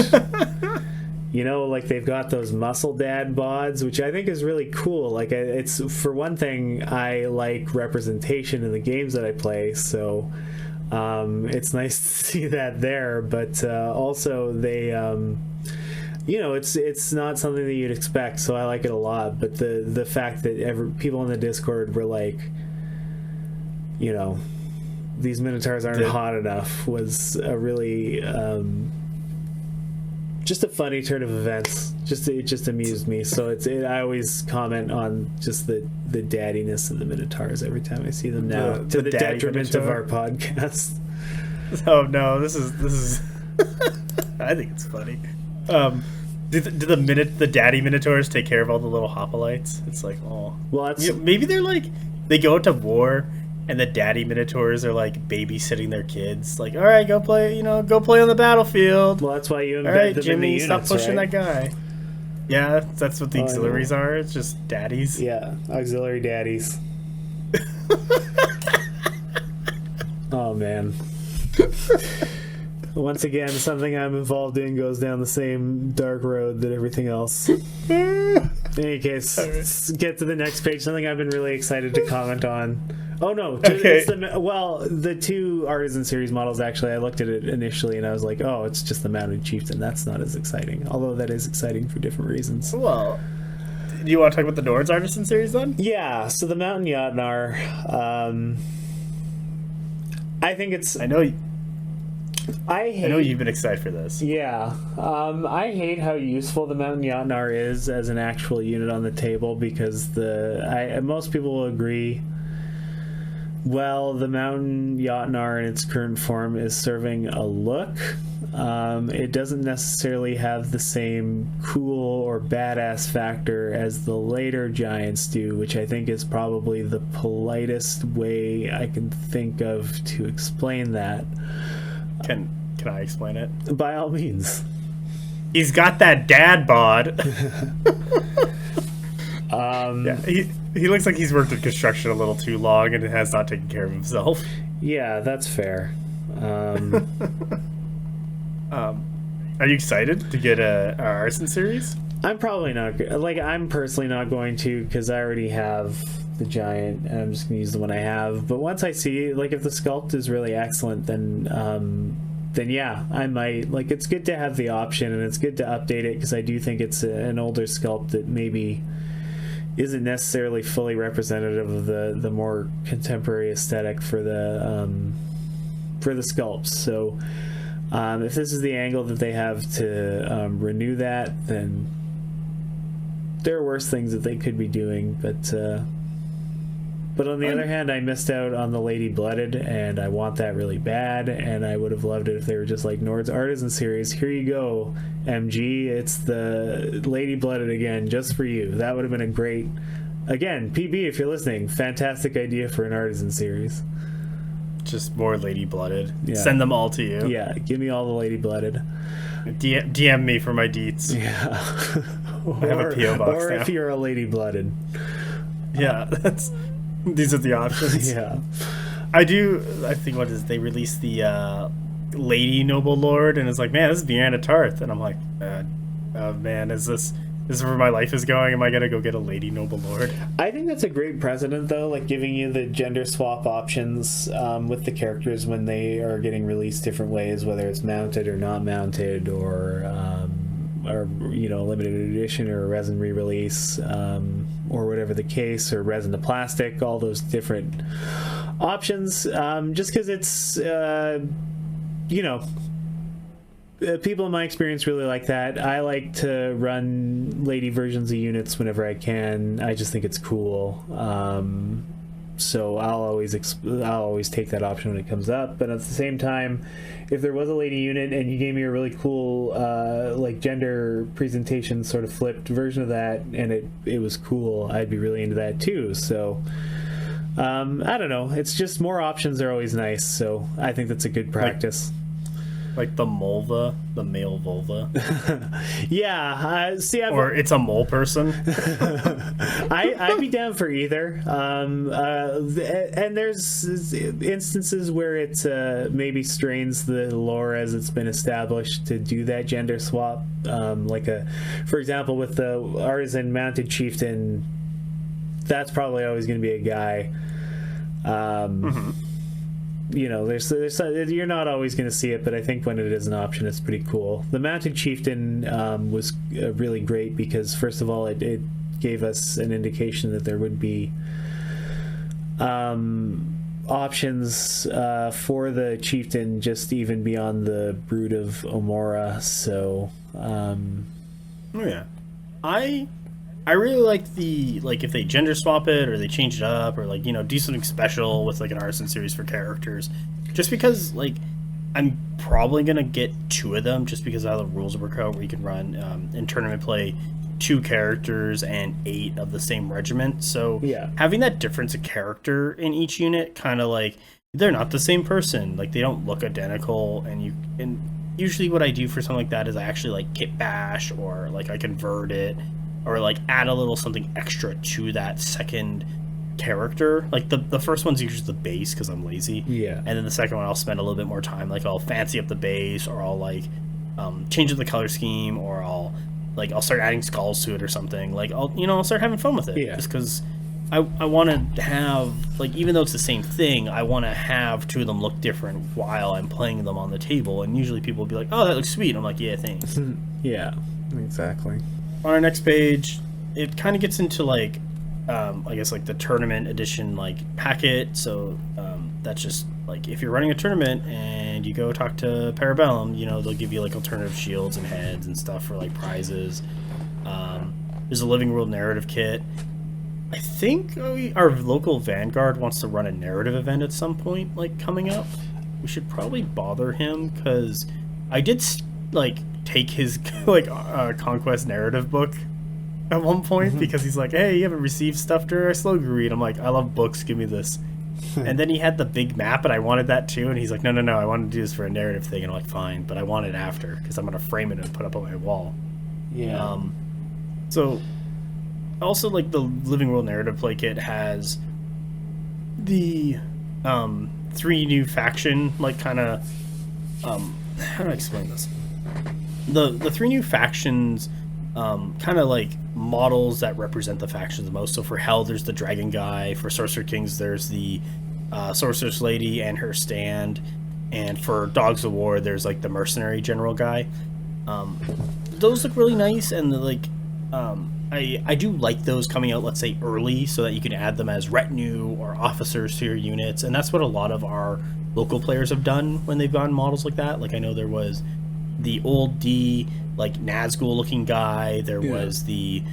you know, like they've got those muscle dad bods, which I think is really cool. Like it's, for one thing, I like representation in the games that I play, so it's nice to see that there. But also they you know, it's not something that you'd expect, so I like it a lot. But the fact that people in the Discord were like, you know, these Minotaurs aren't hot enough was a really just a funny turn of events. It just amused me. So I always comment on just the daddiness of the Minotaurs every time I see them now, to the detriment of our podcast. Oh no, this is I think it's funny. Do the daddy Minotaurs take care of all the little hoplites? It's like, oh, well, maybe they're like, they go to war, and the daddy Minotaurs are like babysitting their kids. Like, all right, go play on the battlefield. Well, that's why you embed all right, them Jimmy, in the units, stop pushing right? that guy. Yeah, that's what the auxiliaries are. It's just daddies. Yeah, auxiliary daddies. Oh man. Once again, something I'm involved in goes down the same dark road that everything else. In any case, let's get to the next page. Something I've been really excited to comment on. Oh no! Okay. The 2 Artisan series models, actually, I looked at it initially and I was like, oh, it's just the Mounted Chieftain. That's not as exciting. Although that is exciting for different reasons. Well, do you want to talk about the Nords Artisan series then? Yeah, so the Mountain Jotnar, I think it's... I know you've been excited for this. Yeah. I hate how useful the Mountain Jotnar is as an actual unit on the table, because most people will agree, well, the Mountain Jotnar in its current form is serving a look. It doesn't necessarily have the same cool or badass factor as the later giants do, which I think is probably the politest way I can think of to explain that. Can I explain it? By all means. He's got that dad bod. Yeah, he looks like he's worked in construction a little too long and has not taken care of himself. Yeah, that's fair. Are you excited to get a Artisan series? I'm probably not. I'm personally not going to, because I already have the giant and I'm just gonna use the one I have. But once I see, like, if the sculpt is really excellent, then yeah, I might. Like, it's good to have the option, and it's good to update it, because I do think it's an older sculpt that maybe isn't necessarily fully representative of the more contemporary aesthetic for the sculpts. So if this is the angle that they have to renew that, then there are worse things that they could be doing. But But on the other hand, I missed out on the Lady Blooded, and I want that really bad, and I would have loved it if they were just like Nords Artisan series. Here you go, MG. It's the Lady Blooded again, just for you. That would have been a great... Again, PB, if you're listening, fantastic idea for an Artisan series. Just more Lady Blooded. Yeah. Send them all to you. Yeah, give me all the Lady Blooded. DM me for my deets. Yeah. I have a P.O. box or now. if you're a Lady Blooded. Yeah, these are the options. Yeah. I think they released the Lady Noble Lord, and it's like, man, this is Brianna Tarth, and I'm like, oh man, is this where my life is going? Am I gonna go get a Lady Noble Lord? I think that's a great precedent, though, like giving you the gender swap options with the characters when they are getting released different ways, whether it's mounted or not mounted, or limited edition or a resin re-release, or whatever the case, or resin to plastic, all those different options. Just because it's people in my experience really like that. I like to run lady versions of units whenever I can. I just think it's cool. So I'll always take that option when it comes up. But at the same time, if there was a lady unit and you gave me a really cool gender presentation sort of flipped version of that, and it was cool, I'd be really into that too. So I don't know. It's just more options are always nice. So I think that's a good practice. Like the Mulva, the male vulva. Yeah. Or it's a mole person. I'd be down for either. And there's instances where it maybe strains the lore as it's been established to do that gender swap. For example, with the Artisan Mounted Chieftain, that's probably always going to be a guy. There's you're not always going to see it, but I think when it is an option, it's pretty cool. The Mounted Chieftain was really great because, first of all, it gave us an indication that there would be options for the Chieftain just even beyond the Brood of Omora. So, I really like if they gender swap it or they change it up or do something special with an Artisan series for characters, just because I'm probably gonna get 2 of them just because of how the rules work out, where you can run in tournament play 2 characters and 8 of the same regiment. So yeah, having that difference of character in each unit, kind of they're not the same person, they don't look identical, and usually what I do for something like that is I actually kit bash, or I convert it, or add a little something extra to that second character. The first one's usually the base because I'm lazy. Yeah. And then the second one I'll spend a little bit more time. I'll fancy up the base, or I'll change up the color scheme, or I'll start adding skulls to it or something. I'll start having fun with it. Yeah. Just because I want to have, even though it's the same thing, I want to have 2 of them look different while I'm playing them on the table. And usually people will be like, oh, that looks sweet. I'm like, yeah, thanks. Yeah, exactly. On our next page, it kind of gets into I guess the tournament edition packet. So that's just if you're running a tournament and you go talk to Parabellum, they'll give you alternative shields and heads and stuff for prizes. There's a Living World narrative kit. I think our local Vanguard wants to run a narrative event at some point coming up. We should probably bother him, because I did take his Conquest narrative book at one point, because he's like, hey, you haven't received stuff during our slogan read. I'm like, I love books, give me this. And then he had the big map, and I wanted that too, and he's like, no, I want to do this for a narrative thing. And I'm like, fine, but I want it after, because I'm going to frame it and put up on my wall. Yeah. So also the Living World narrative play kit has the 3 new faction kind of how do I explain this? The 3 new factions, kind of models that represent the factions the most. So for Hell, there's the Dragon Guy. For Sorcerer Kings, there's the Sorceress Lady and her stand. And for Dogs of War, there's the Mercenary General Guy. Those look really nice, and I do like those coming out, let's say, early, so that you can add them as retinue or officers to your units. And that's what a lot of our local players have done when they've gotten models like that. I know there was the old D Nazgul looking guy, there was the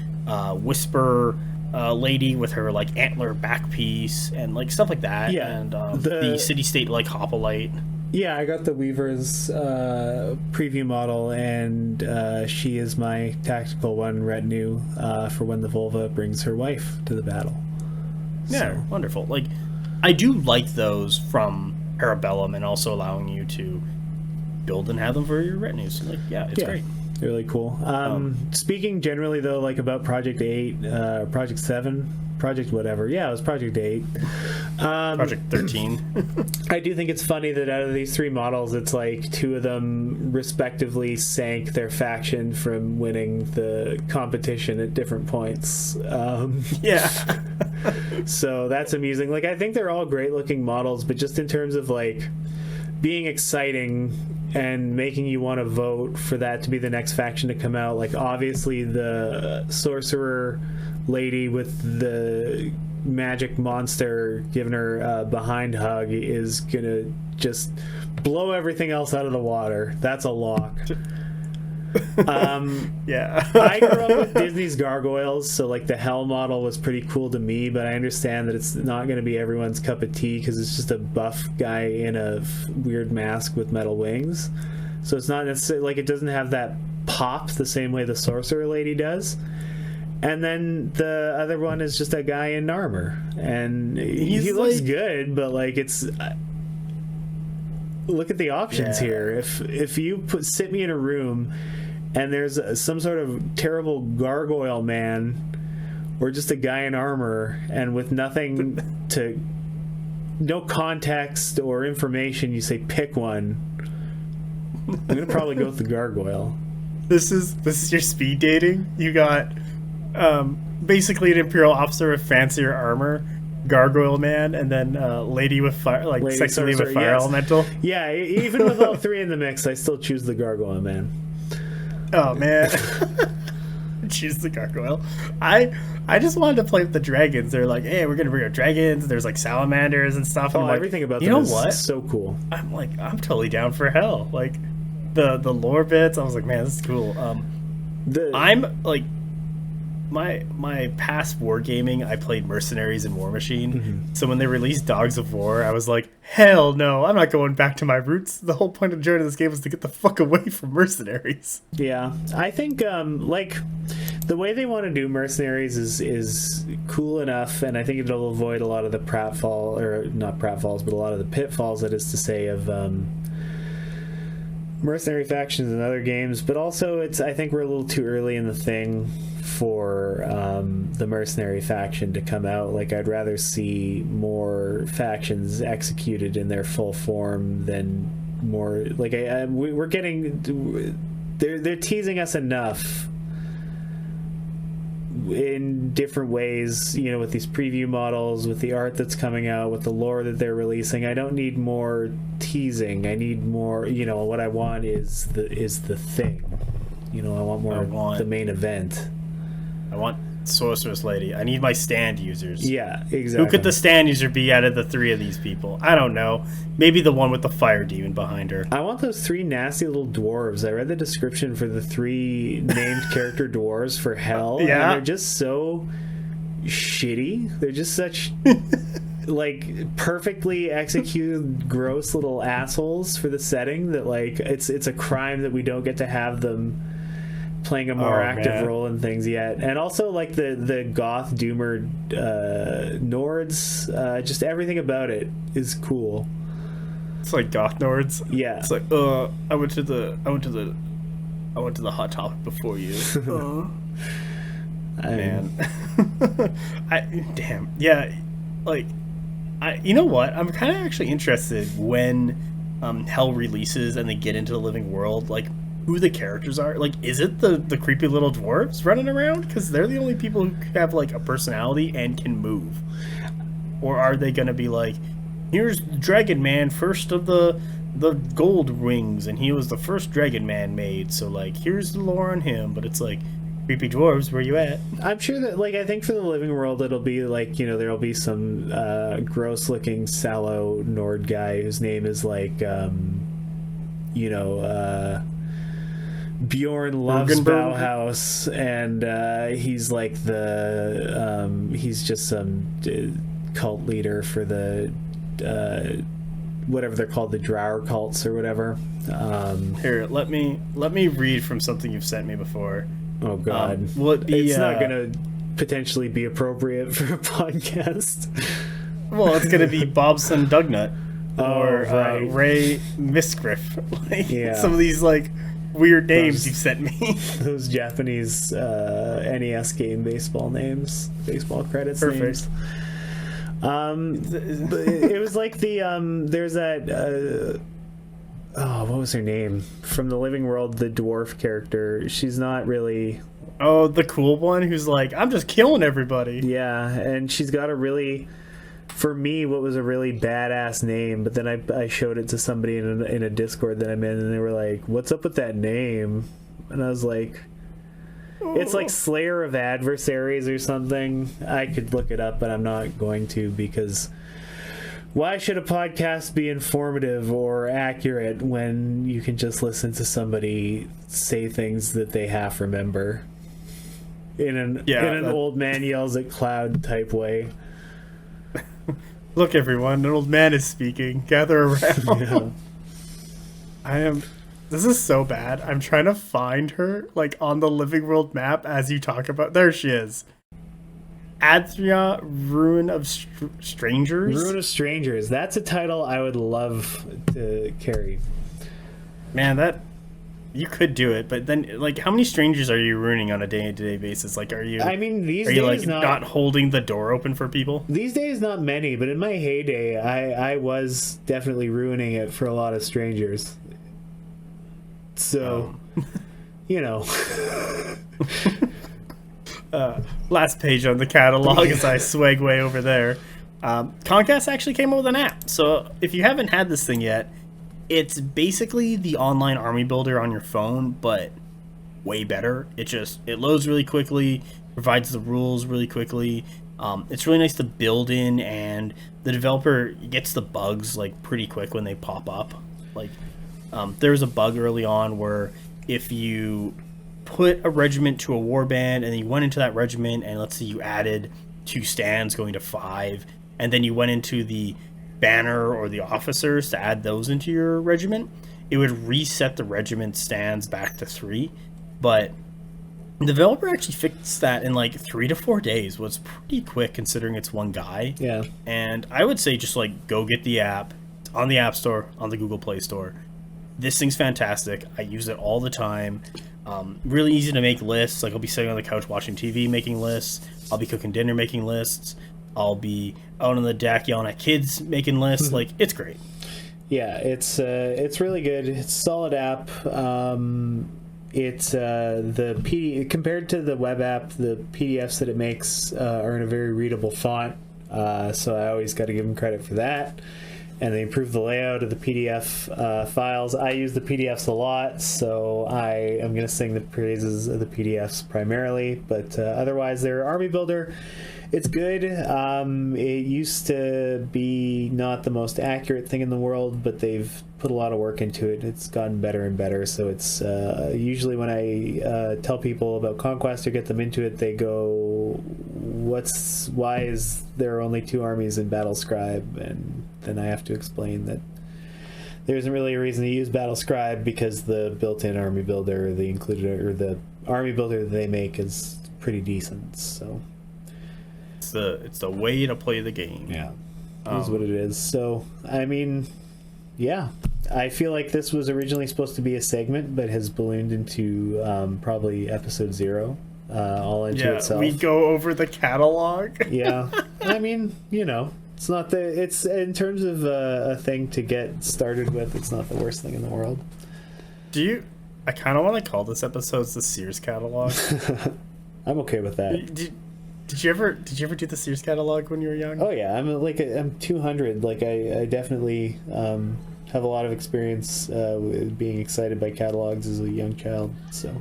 Whisper lady with her like antler back piece and like stuff like that. Yeah, and the city state like hoplite. Yeah, I got the Weaver's preview model, and she is my tactical one retinue for when the Volva brings her wife to the battle. Yeah, so. Wonderful. Like, I do like those from Parabellum, and also allowing you to build and have them for your retinues. So, like, yeah, it's great. Really cool. Speaking generally though, like about Project 8, Project 7, Project whatever. Yeah, it was Project 8. Project 13. I do think it's funny that out of these 3 models, it's like 2 of them respectively sank their faction from winning the competition at different points. Yeah. So that's amusing. Like, I think they're all great looking models, but just in terms of like being exciting and making you want to vote for that to be the next faction to come out, like obviously the sorcerer lady with the magic monster giving her a behind hug is gonna just blow everything else out of the water. That's a lock. Yeah. I grew up with Disney's gargoyles, so like the Hell model was pretty cool to me, but I understand that it's not going to be everyone's cup of tea because it's just a buff guy in a weird mask with metal wings. So it's not necessarily like, it doesn't have that pop the same way the sorcerer lady does. And then the other one is just a guy in armor, and he looks good, but like it's look at the options here. If you sit me in a room and there's some sort of terrible gargoyle man or just a guy in armor and with no context or information, you say pick one, I'm gonna probably go with the gargoyle. This is your speed dating. You got basically an Imperial officer with fancier armor, gargoyle man, and then lady with fire, like sexy lady with fire elemental. Yeah, even with all 3 in the mix, I still choose the gargoyle man. Oh man. Choose the gargoyle. I just wanted to play with the dragons. They're like, hey, we're gonna bring our dragons. There's like salamanders and stuff. And everything about them is so cool. I'm totally down for hell. Like the lore bits, I was like, man, this is cool. I'm like, my past wargaming, I played Mercenaries and War Machine. Mm-hmm. So when they released Dogs of War, I was like, hell no, I'm not going back to my roots. The whole point of joining this game was to get the fuck away from Mercenaries. Yeah, I think like the way they want to do Mercenaries is cool enough, and I think it'll avoid a lot of the pratfall, or not pratfalls, but a lot of the pitfalls, that is to say, of mercenary factions in other games. But also, I think we're a little too early in the thing for the mercenary faction to come out. Like, I'd rather see more factions executed in their full form than more like we're getting, they're teasing us enough in different ways, you know, with these preview models, with the art that's coming out, with the lore that they're releasing. I don't need more teasing. I need more, you know, what I want is the thing. You know, I want more the main event. I want Sorceress Lady. I need my stand users. Yeah, exactly. Who could the stand user be out of the 3 of these people? I don't know. Maybe the one with the fire demon behind her. I want those 3 nasty little dwarves. I read the description for the 3 named character dwarves for Hell. Yeah. And they're just so shitty. They're just such like perfectly executed gross little assholes for the setting that like it's a crime that we don't get to have them playing a more active role in things yet. And also like the goth doomer Nords, just everything about it is cool. It's like goth Nords. Yeah. It's like I went to the hot topic before you. Man. Damn. Yeah. Like, you know what? I'm kind of actually interested when Hell releases and they get into the living world, like who the characters are. Like, is it the creepy little dwarves running around? Because they're the only people who have like a personality and can move. Or are they going to be like, here's Dragon Man, first of the gold wings, and he was the first Dragon Man made, so like here's the lore on him. But it's like, creepy dwarves, where you at? I'm sure that, like, I think for the living world it'll be like, you know, there'll be some gross looking sallow Nord guy whose name is like you know, Bjorn loves Bergenberg? Bauhaus, and he's like he's just some cult leader for the whatever they're called, the Drower cults or whatever. Here, let me read from something you've sent me before. Oh God, it's not gonna potentially be appropriate for a podcast. Well, it's gonna be Bobson Dugnut or right. Ray Misgriff. Like, Yeah. some of these like weird names you've sent me. Those Japanese NES game baseball credits. Perfect. Names. But it was like there's that what was her name from the Living World, the dwarf character. She's not really The cool one who's like, I'm just killing everybody. Yeah, and she's got a really, for me, what was a really badass name. But then I showed it to somebody in a Discord that I'm in, and they were like, "What's up with that name?" And I was like, "It's like Slayer of Adversaries or something." I could look it up, but I'm not going to, because why should a podcast be informative or accurate when you can just listen to somebody say things that they half remember in an old man yells at cloud type way? Look, everyone, an old man is speaking. Gather around. Yeah. This is so bad. I'm trying to find her, like, on the Living World map as you talk about. There she is. Adria, Ruin of Strangers. Ruin of Strangers. That's a title I would love to carry. Man, you could do it, but then, like, how many strangers are you ruining on a day-to-day basis? Like, are you? I mean, these are days you like not holding the door open for people? These days, not many, but in my heyday, I was definitely ruining it for a lot of strangers. So, you know. Last page on the catalog as I swag way over there. Conquest actually came up with an app, so if you haven't had this thing yet, it's basically the online army builder on your phone, but way better. It loads really quickly, provides the rules really quickly. It's really nice to build in, and the developer gets the bugs like pretty quick when they pop up. Like, there was a bug early on where if you put a regiment to a warband and then you went into that regiment, and let's say you added 2 stands going to 5, and then you went into the banner or the officers to add those into your regiment, it would reset the regiment stands back to 3. But the developer actually fixed that in like 3 to 4 days. Was pretty quick considering it's one guy. Yeah. And I would say just like go get the app. It's on the App Store, on the Google Play Store. This thing's fantastic. I use it all the time. Really easy to make lists. Like, I'll be sitting on the couch watching TV making lists. I'll be cooking dinner making lists. I'll be out on the deck yelling at kids making lists. Like, it's great. Yeah, it's really good. It's a solid app. It's compared to the web app, the PDFs that it makes are in a very readable font. So I always got to give them credit for that. And they improved the layout of the PDF files. I use the PDFs a lot, so I am going to sing the praises of the PDFs primarily. But otherwise, their Army Builder, it's good. It used to be not the most accurate thing in the world, but they've put a lot of work into it. It's gotten better and better. So it's usually when I tell people about Conquest or get them into it, they go, why is there only 2 armies in Battlescribe? And then I have to explain that there isn't really a reason to use Battlescribe, because the built-in army builder, the army builder that they make is pretty decent. So it's the way to play the game. Yeah, is what it is. So I mean, yeah, I feel like this was originally supposed to be a segment, but has ballooned into probably episode 0. All into itself. We go over the catalog. Yeah, I mean, you know, it's in terms of a thing to get started with, it's not the worst thing in the world. I kind of want to call this episode the Sears catalog. I'm okay with that. Did you ever do the Sears catalog when you were young? Oh yeah, I'm 200. Like I definitely have a lot of experience with being excited by catalogs as a young child. So,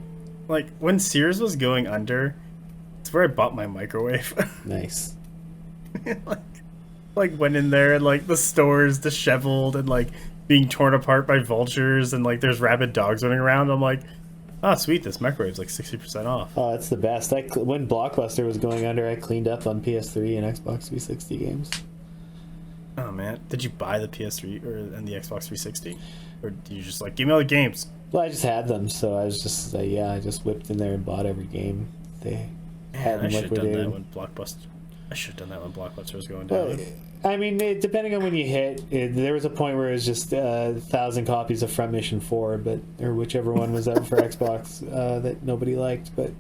like, when Sears was going under, it's where I bought my microwave. Nice. like went in there, and like the store is disheveled and like being torn apart by vultures, and like there's rabid dogs running around. I'm like, Oh, sweet! This microwave's like 60% off. Oh, that's the best. When Blockbuster was going under, I cleaned up on PS3 and Xbox 360 games. Oh man, did you buy the PS3 and the Xbox 360, or did you just like give me all the games? Well, I just had them, so I was just I just whipped in there and bought every game they had. I should have done that when Blockbuster. I should have done that when Blockbuster was going down. Well, I mean, depending on when you hit, there was a point where it was just 1,000 copies of Front Mission 4, or whichever one was out for Xbox that nobody liked. But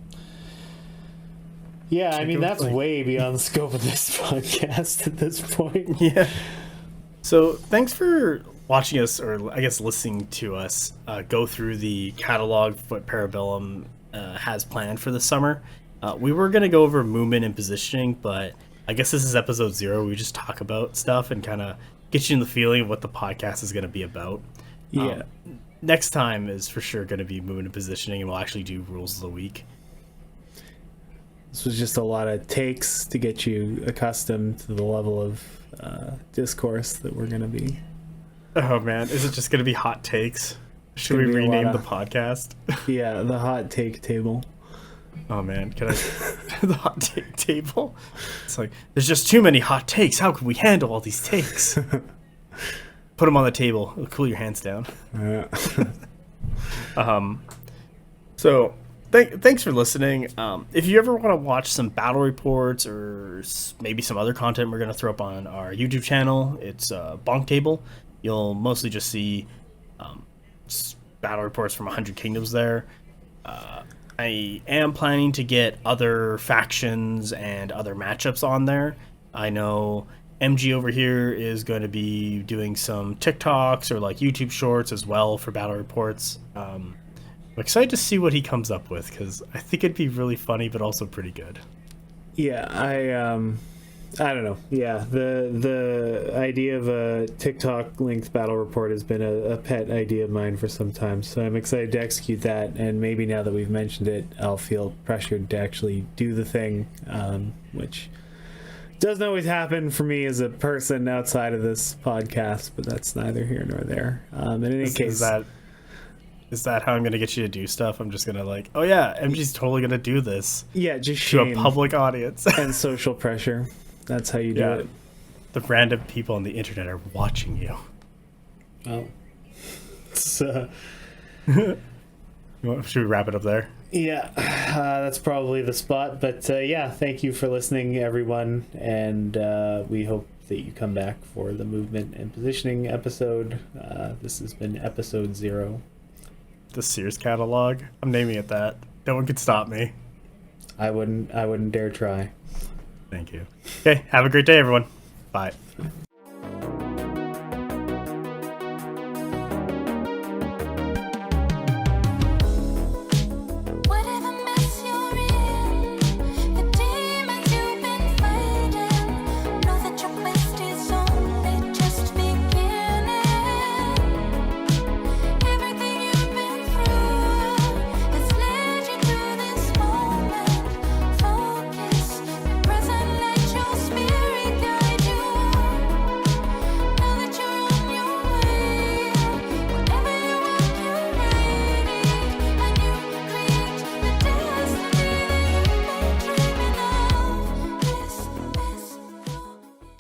yeah, I mean, that's way beyond the scope of this podcast at this point. Yeah. So thanks for watching us, or I guess listening to us go through the catalog of what Parabellum has planned for the summer. We were going to go over movement and positioning, but I guess this is episode 0. We just talk about stuff and kind of get you in the feeling of what the podcast is going to be about. Yeah. Next time is for sure going to be movement and positioning, and we'll actually do rules of the week. This was just a lot of takes to get you accustomed to the level of discourse that we're going to be. Oh, man. Is it just going to be hot takes? Should we rename the podcast? Yeah, the hot take table. Oh man, can I the hot take table? It's like there's just too many hot takes. How can we handle all these takes? Put them on the table. It'll cool your hands down. Yeah. So thanks for listening. If you ever want to watch some battle reports or maybe some other content we're going to throw up on our YouTube channel, it's BonkTable. You'll mostly just see battle reports from 100 Kingdoms there. I am planning to get other factions and other matchups on there. I know MG over here is going to be doing some TikToks or like YouTube shorts as well for battle reports. I'm excited to see what he comes up with because I think it'd be really funny but also pretty good. Yeah, I don't know. Yeah, the idea of a TikTok linked battle report has been a pet idea of mine for some time, so I'm excited to execute that, and maybe now that we've mentioned it, I'll feel pressured to actually do the thing, which doesn't always happen for me as a person outside of this podcast, but that's neither here nor there. In any case... Is that how I'm going to get you to do stuff? I'm just going to like, oh yeah, MG's totally going to do this. Yeah, just to a public audience. And social pressure. That's how you do it. The random people on the internet are watching you. Oh. Should we wrap it up there? Yeah, that's probably the spot. But yeah, thank you for listening, everyone. And we hope that you come back for the movement and positioning episode. This has been episode 0. The Sears catalog. I'm naming it that. No one can stop me. I wouldn't dare try. Thank you. Okay, have a great day, everyone. Bye.